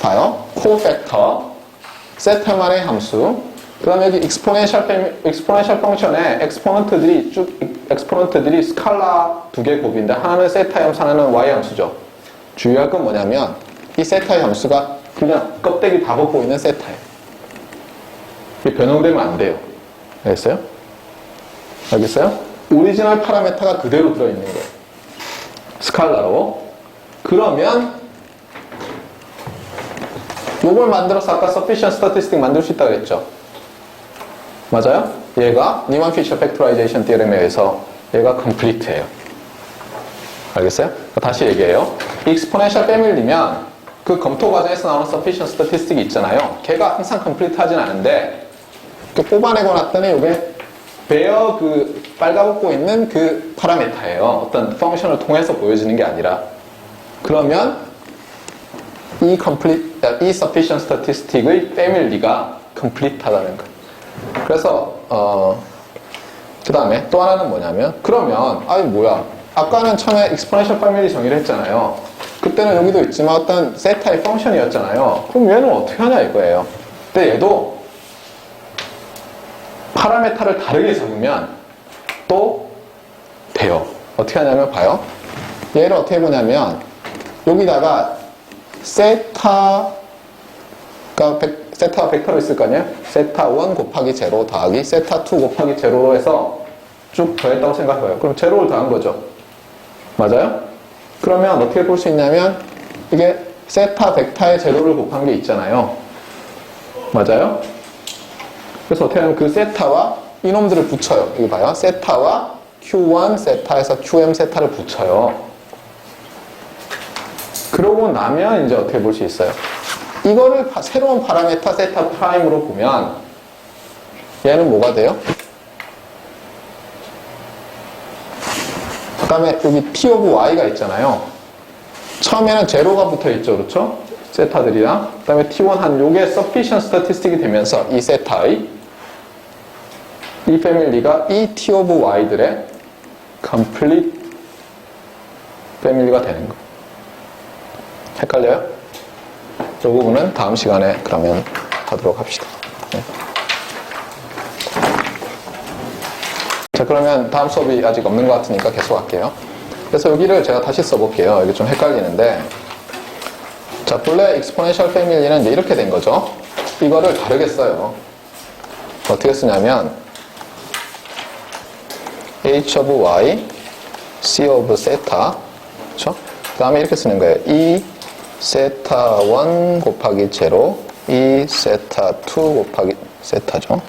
A: 봐요. 코팩터, 세타만의 함수. 그 다음에 여기 익스포넨셜 펑션에 엑스포넌트들이 스칼라 두 개 곱인데 하나는 세타의 함수, 하나는 y 함수죠. 주의할 건 뭐냐면 이 세타의 함수가 그냥 껍데기 다 벗고 있는 세타예요. 이게 변형되면 안 돼요. 알겠어요? 알겠어요? 오리지널 파라메타가 그대로 들어있는 거예요. 스칼라로. 그러면 요걸 만들어서 아까 sufficient statistic 만들 수 있다고 했죠. 맞아요? 얘가 니만 피처 팩토라이제이션 티어렘에 의해서 얘가 컴플리트예요. 알겠어요? 다시 얘기해요. 익스포넨셜 패밀리면 그 검토 과정에서 나오는 sufficient statistic이 있잖아요. 걔가 항상 컴플리트 하진 않은데 뽑아내고 났더니 이게 베어 그 빨가벗고 있는 그 파라미터예요. 어떤 펑션을 통해서 보여지는 게 아니라. 그러면 이 sufficient statistic의 패밀리가 컴플리트하다는 거예요. 그래서 그 다음에 또 하나는 뭐냐면 그러면 아까는 처음에 exponential 패밀리 정의를 했잖아요. 그때는 여기도 있지만 어떤 세타의 펑션이었잖아요. 그럼 얘는 어떻게 하냐 이거예요. 근데 얘도 파라메타를 다르게 잡으면 또 돼요. 어떻게 하냐면 봐요. 얘를 어떻게 보냐면 여기다가 세타가 세타가 벡터로 있을 거 아니에요? 세타 1 곱하기 제로 더하기 세타 2 곱하기 제로로 해서 쭉 더했다고 생각해요. 그럼 제로를 더한 거죠. 맞아요? 그러면 어떻게 볼 수 있냐면 이게 세타 벡터의 제로를 곱한 게 있잖아요. 맞아요? 그래서 어떻게 하면 그 세타와 이놈들을 붙여요. 여기 봐요. 세타와 Q1 세타에서 QM 세타를 붙여요. 그러고 나면 이제 어떻게 볼 수 있어요? 이거를 새로운 파라메타 세타 프라임으로 보면 얘는 뭐가 돼요? 그 다음에 여기 T 오브 Y가 있잖아요. 처음에는 제로가 붙어 있죠. 그렇죠? 세타들이랑. 그 다음에 T1 한 요게 sufficient statistic이 되면서 이 세타의 이 패밀리가 이 T 오브 Y들의 complete 패밀리가 되는 거. 헷갈려요? 이 부분은 다음 시간에 그러면 하도록 합시다. 네. 자, 그러면 다음 수업이 아직 없는 것 같으니까 계속 할게요. 그래서 여기를 제가 다시 써볼게요. 여기 좀 헷갈리는데. 자, 본래 exponential 패밀리는 이제 이렇게 된 거죠. 이거를 다르게 써요. 어떻게 쓰냐면 h of y, c of 세타, 그렇죠? 그 다음에 이렇게 쓰는 거예요. 이 세타 1 곱하기 제로, 이 세타 2 곱하기 세타죠.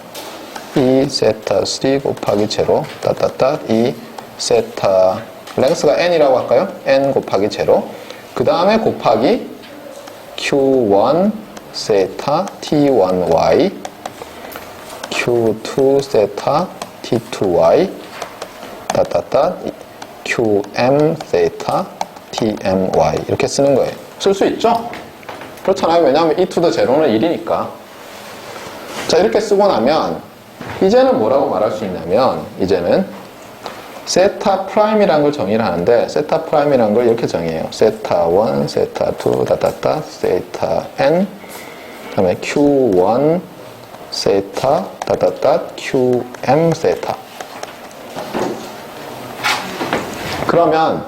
A: 이 세타 3 곱하기 제로, 이 세타 랭스가 n이라고 할까요? n 곱하기 제로. 그 다음에 곱하기 q1 세타 t1y, q2 세타 t2y, qm 세타 tmy 이렇게 쓰는 거예요. 쓸 수 있죠? 그렇잖아요. 왜냐하면 e to the 제로는 1이니까. 자, 이렇게 쓰고 나면 이제는 뭐라고 말할 수 있냐면 이제는 세타 프라임이라는 걸 정의를 하는데 세타 프라임이라는 걸 이렇게 정의해요. 세타 1, 세타 2, 세타 n 그 다음에 q1 세타 qm 세타. 그러면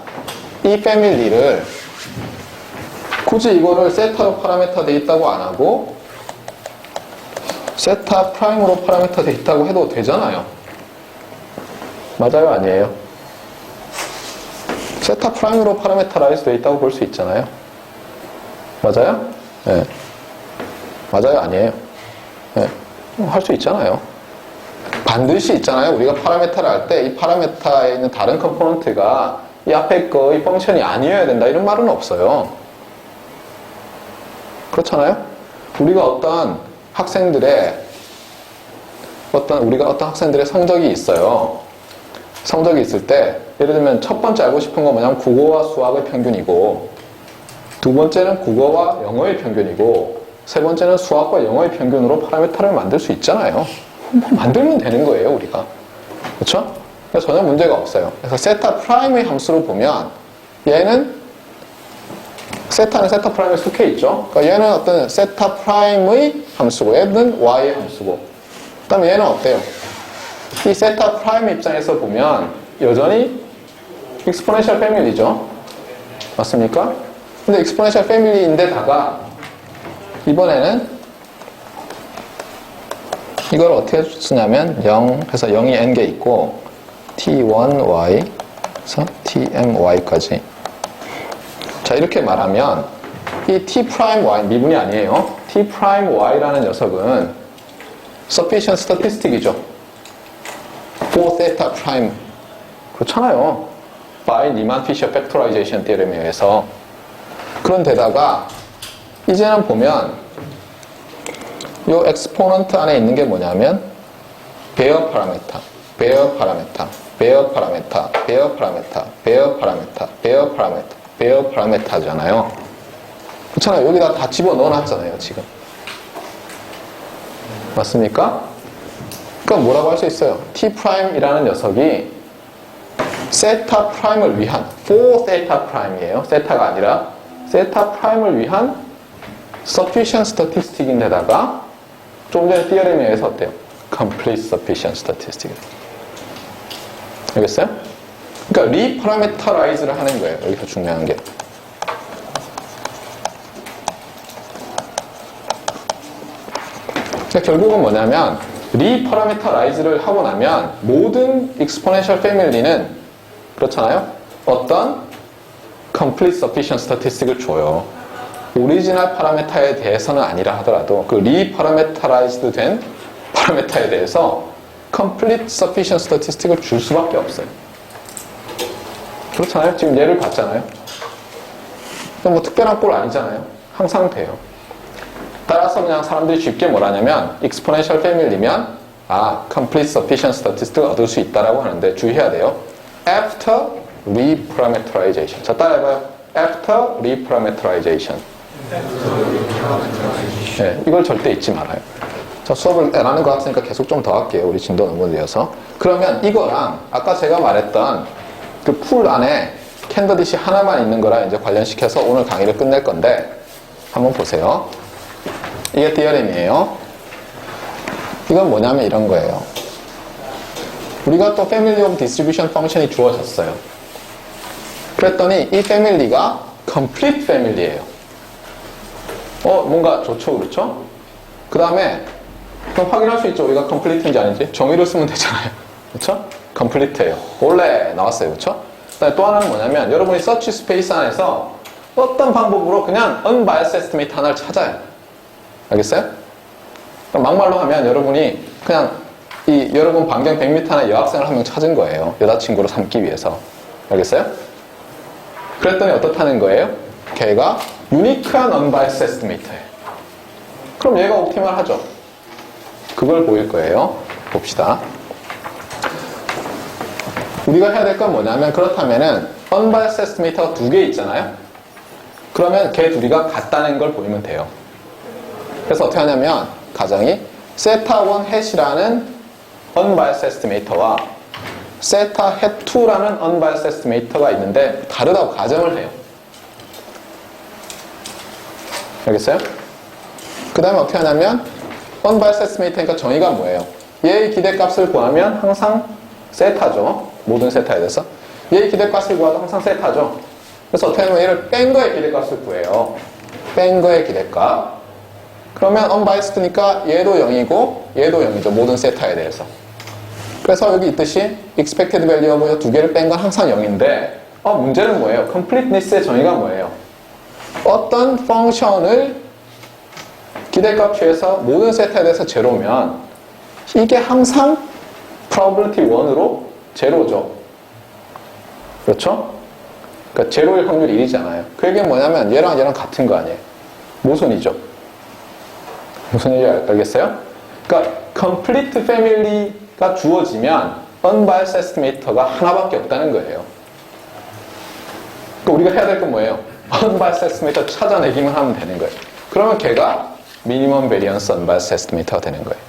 A: 이 패밀리를 굳이 이거를 세타로 파라메타 돼 있다고 안 하고 세타 프라임으로 파라메타 돼 있다고 해도 되잖아요. 맞아요? 아니에요? 세타 프라임으로 파라메타라이즈 돼 있다고 볼 수 있잖아요. 맞아요? 네. 맞아요? 아니에요? 네. 할 수 있잖아요. 반드시 있잖아요. 우리가 파라메타를 할 때 이 파라메타에 있는 다른 컴포넌트가 이 앞에 거의 펑션이 아니어야 된다 이런 말은 없어요. 그렇잖아요? 우리가 어떤 학생들의 성적이 있어요. 성적이 있을 때 예를 들면 첫 번째 알고 싶은 건 뭐냐면 국어와 수학의 평균이고 두 번째는 국어와 영어의 평균이고 세 번째는 수학과 영어의 평균으로 파라메타를 만들 수 있잖아요. 만들면 되는 거예요, 우리가. 그렇죠? 그래서 전혀 문제가 없어요. 그래서 세타 프라임의 함수로 보면 얘는 세타는 세타 프라임에 속해 있죠. 그러니까 얘는 어떤 세타 프라임의 함수고 얘는 y의 함수고 그 다음에 얘는 어때요? 이 세타 프라임 입장에서 보면 여전히 exponential 패밀리죠. 맞습니까? 근데 exponential 패밀리인데다가 이번에는 이걸 어떻게 쓰냐면 0 해서 0이 n개 있고 t1y에서 tmy까지. 자, 이렇게 말하면 이 t'y 미분이 아니에요. t'y라는 녀석은 sufficient statistic이죠. for theta prime. 그렇잖아요. by 니만 피셔 팩토라이제이션 theorem에 의해서. 그런 데다가 이제는 보면 요 엑스포넌트 안에 있는 게 뭐냐면 베어 파라메타, 베어 파라메타, 베어 파라메타, 베어 파라메타, 베어 파라메타, 베어 파라메타, 베어 파라메타잖아요. 그렇잖아요. 여기다 다 집어넣어 놨잖아요, 지금. 맞습니까? 그러니까 뭐라고 할 수 있어요? T'이라는 녀석이 세타 프라임을 위한 for 세타 프라임이에요. 세타가 아니라 세타 프라임을 위한 sufficient statistic인데다가 좀 전에 theorem에 의해서 어때요? complete sufficient statistic. 알겠어요? 그러니까 reparameterize를 하는 거예요. 여기서 중요한 게. 그러니까 결국은 뭐냐면 reparameterize를 하고 나면 모든 exponential family는 그렇잖아요? 어떤 complete sufficient statistic을 줘요. 오리지널 파라메타에 대해서는 아니라 하더라도 그 reparameterized 된 파라메타에 대해서 complete sufficient statistic을 줄 수밖에 없어요. 그렇잖아요? 지금 예를 봤잖아요? 뭐 특별한 꼴 아니잖아요? 항상 돼요. 따라서 그냥 사람들이 쉽게 뭘 하냐면 exponential family면 complete sufficient statistic을 얻을 수 있다라고 하는데 주의해야 돼요. after reparameterization. 자, 따라해봐요. after reparameterization. 네, 이걸 절대 잊지 말아요. 자, 수업을 안 하는 것 같으니까 계속 좀 더 할게요. 우리 진도 너무 늦어서. 그러면 이거랑 아까 제가 말했던 그 풀 안에 캔디빗이 하나만 있는 거랑 이제 관련시켜서 오늘 강의를 끝낼 건데 한번 보세요. 이게 디어렘이에요. 이건 뭐냐면 이런 거예요. 우리가 또 family of distribution function이 주어졌어요. 그랬더니 이 family가 complete family예요. 뭔가 좋죠, 그렇죠? 그 다음에 그럼 확인할 수 있죠. 우리가 complete인지 아닌지. 정의를 쓰면 되잖아요. 그렇죠? complete예요. 원래 나왔어요, 그렇죠? 그다음에 또 하나는 뭐냐면 여러분이 search space 안에서 어떤 방법으로 그냥 unbiased estimate 하나를 찾아요. 알겠어요? 막말로 하면 여러분이 그냥 여러분 반경 100m 안에 여학생을 한 명 찾은 거예요. 여자친구로 삼기 위해서. 알겠어요? 그랬더니 어떻다는 거예요? 걔가 유니크한 unbiased estimate예요. 그럼 얘가 옵티멀 하죠. 그걸 보일 거예요. 봅시다. 우리가 해야 될 건 뭐냐면 그렇다면은 unbiased estimate가 두 개 있잖아요. 그러면 걔 둘이가 같다는 걸 보이면 돼요. 그래서 어떻게 하냐면 가정이 세타1 햇이라는 unbiased estimator와 세타 햇2라는 unbiased estimator가 있는데 다르다고 가정을 해요. 알겠어요? 그 다음에 어떻게 하냐면 unbiased estimator니까 정의가 뭐예요? 얘의 기대값을 구하면 항상 세타죠. 모든 세타에 대해서. 얘의 기대값을 구하도 항상 세타죠. 그래서 어떻게 하냐면 얘를 뺀 거의 기대값을 구해요. 뺀 거의 기대값. 그러면 unbiased니까 얘도 0이고 얘도 0이죠. 모든 세타에 대해서. 그래서 여기 있듯이 expected value하고 두 개를 뺀 건 항상 0인데 문제는 뭐예요? completeness의 정의가 뭐예요? 어떤 펑션을 기대값 취해서 모든 세타에 대해서 제로면 이게 항상 probability 1으로 제로죠. 그렇죠? 그러니까 제로일 확률이 1이잖아요. 그 얘기는 뭐냐면 얘랑 얘랑 같은 거 아니에요. 모순이죠. 무슨 얘기인지 알겠어요? 그러니까 complete family가 주어지면 unbiased estimator가 하나밖에 없다는 거예요. 그러니까 우리가 해야 될 건 뭐예요? unbiased estimator 찾아내기만 하면 되는 거예요. 그러면 걔가 minimum variance unbiased estimator가 되는 거예요.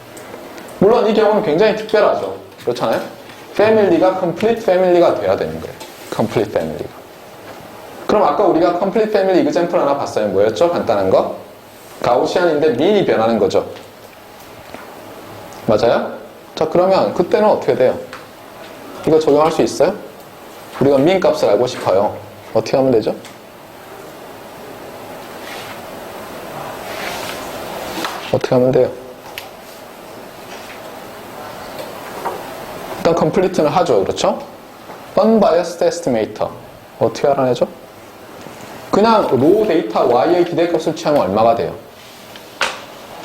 A: 물론 이 경우는 굉장히 특별하죠. 그렇잖아요? family가 complete family가 돼야 되는 거예요. complete family가. 그럼 아까 우리가 complete family example 하나 봤어요. 뭐였죠? 간단한 거? 가우시안인데 민이 변하는 거죠. 맞아요? 자, 그러면 그때는 어떻게 돼요? 이거 적용할 수 있어요? 우리가 민 값을 알고 싶어요. 어떻게 하면 되죠? 어떻게 하면 돼요? 일단 complete는 하죠. 그렇죠? unbiased estimator. 어떻게 알아내죠? 그냥 로 데이터 y의 기대값을 취하면 얼마가 돼요?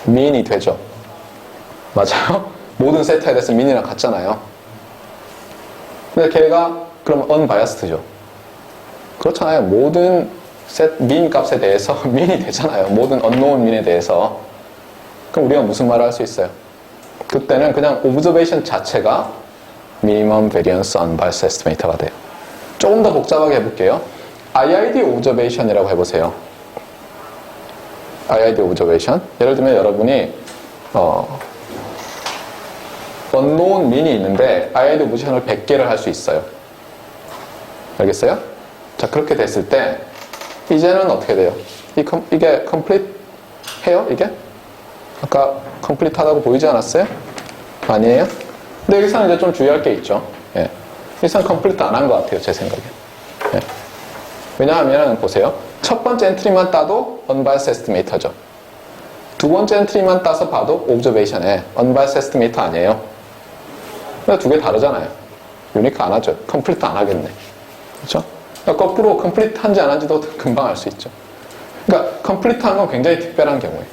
A: 민이 되죠. 맞아요? 모든 세타에 대해서 민이랑 같잖아요. 근데 걔가 그럼 unbiased죠. 그렇잖아요. 모든 민 값에 대해서 민이 되잖아요. 모든 unknown 민에 대해서. 그럼 우리가 무슨 말을 할 수 있어요? 그때는 그냥 observation 자체가 minimum variance unbiased estimate가 돼요. 조금 더 복잡하게 해볼게요. IID observation이라고 해보세요. IID observation. 예를 들면 여러분이 unknown 민이 있는데 IID observation을 100개를 할 수 있어요. 알겠어요? 자, 그렇게 됐을 때 이제는 어떻게 돼요? 이게 complete 해요? 이게? 아까 complete 하다고 보이지 않았어요? 아니에요? 근데 여기서는 이제 좀 주의할 게 있죠. 예. 여기서는 complete 안 한 것 같아요, 제 생각에. 예. 왜냐하면 보세요. 첫 번째 엔트리만 따도 unbiased estimate죠. 두 번째 엔트리만 따서 봐도 observation에 unbiased estimate 아니에요. 두 개 다르잖아요. 유니크 안 하죠. complete 안 하겠네. 그렇죠? 그러니까 거꾸로 complete 한지 안 한지도 금방 알 수 있죠. 그러니까 complete 한 건 굉장히 특별한 경우예요.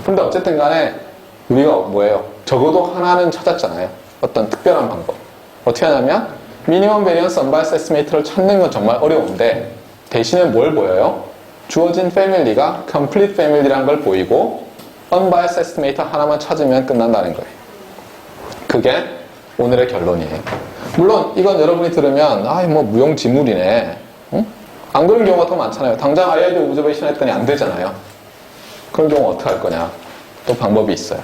A: 근데 어쨌든 간에 우리가 뭐예요? 적어도 하나는 찾았잖아요. 어떤 특별한 방법. 어떻게 하냐면 minimum variance unbiased estimate를 찾는 건 정말 어려운데 대신에 뭘 보여요? 주어진 패밀리가 complete family란 걸 보이고 unbiased estimator 하나만 찾으면 끝난다는 거예요. 그게 오늘의 결론이에요. 물론 이건 여러분이 들으면 뭐 무용지물이네. 응? 안 그런 경우가 더 많잖아요. 당장 IID observation 했더니 안 되잖아요. 그런 경우 어떻게 할 거냐? 또 방법이 있어요.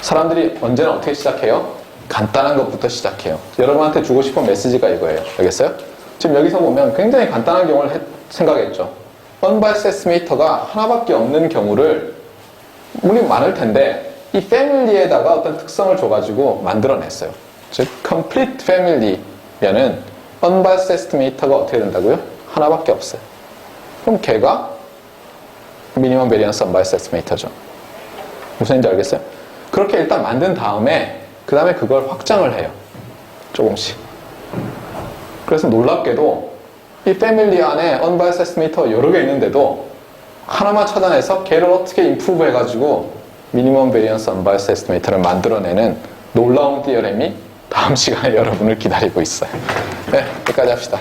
A: 사람들이 언제나 어떻게 시작해요? 간단한 것부터 시작해요. 여러분한테 주고 싶은 메시지가 이거예요. 알겠어요? 지금 여기서 보면 굉장히 간단한 경우를 생각했죠. unbiased estimator가 하나밖에 없는 경우를 물론 많을 텐데 이 패밀리에다가 어떤 특성을 줘가지고 만들어냈어요. 즉 complete family면은 unbiased estimator가 어떻게 된다고요? 하나밖에 없어요. 그럼 걔가 minimum variance unbiased estimator죠. 무슨 얘기인지 알겠어요? 그렇게 일단 만든 다음에 그 다음에 그걸 확장을 해요. 조금씩. 그래서 놀랍게도 이 패밀리 안에 unbiased estimator 여러 개 있는데도 하나만 찾아내서 걔를 어떻게 improve 해가지고 minimum variance unbiased estimator를 만들어내는 놀라운 티어렘이 다음 시간에 여러분을 기다리고 있어요. 네, 여기까지 합시다.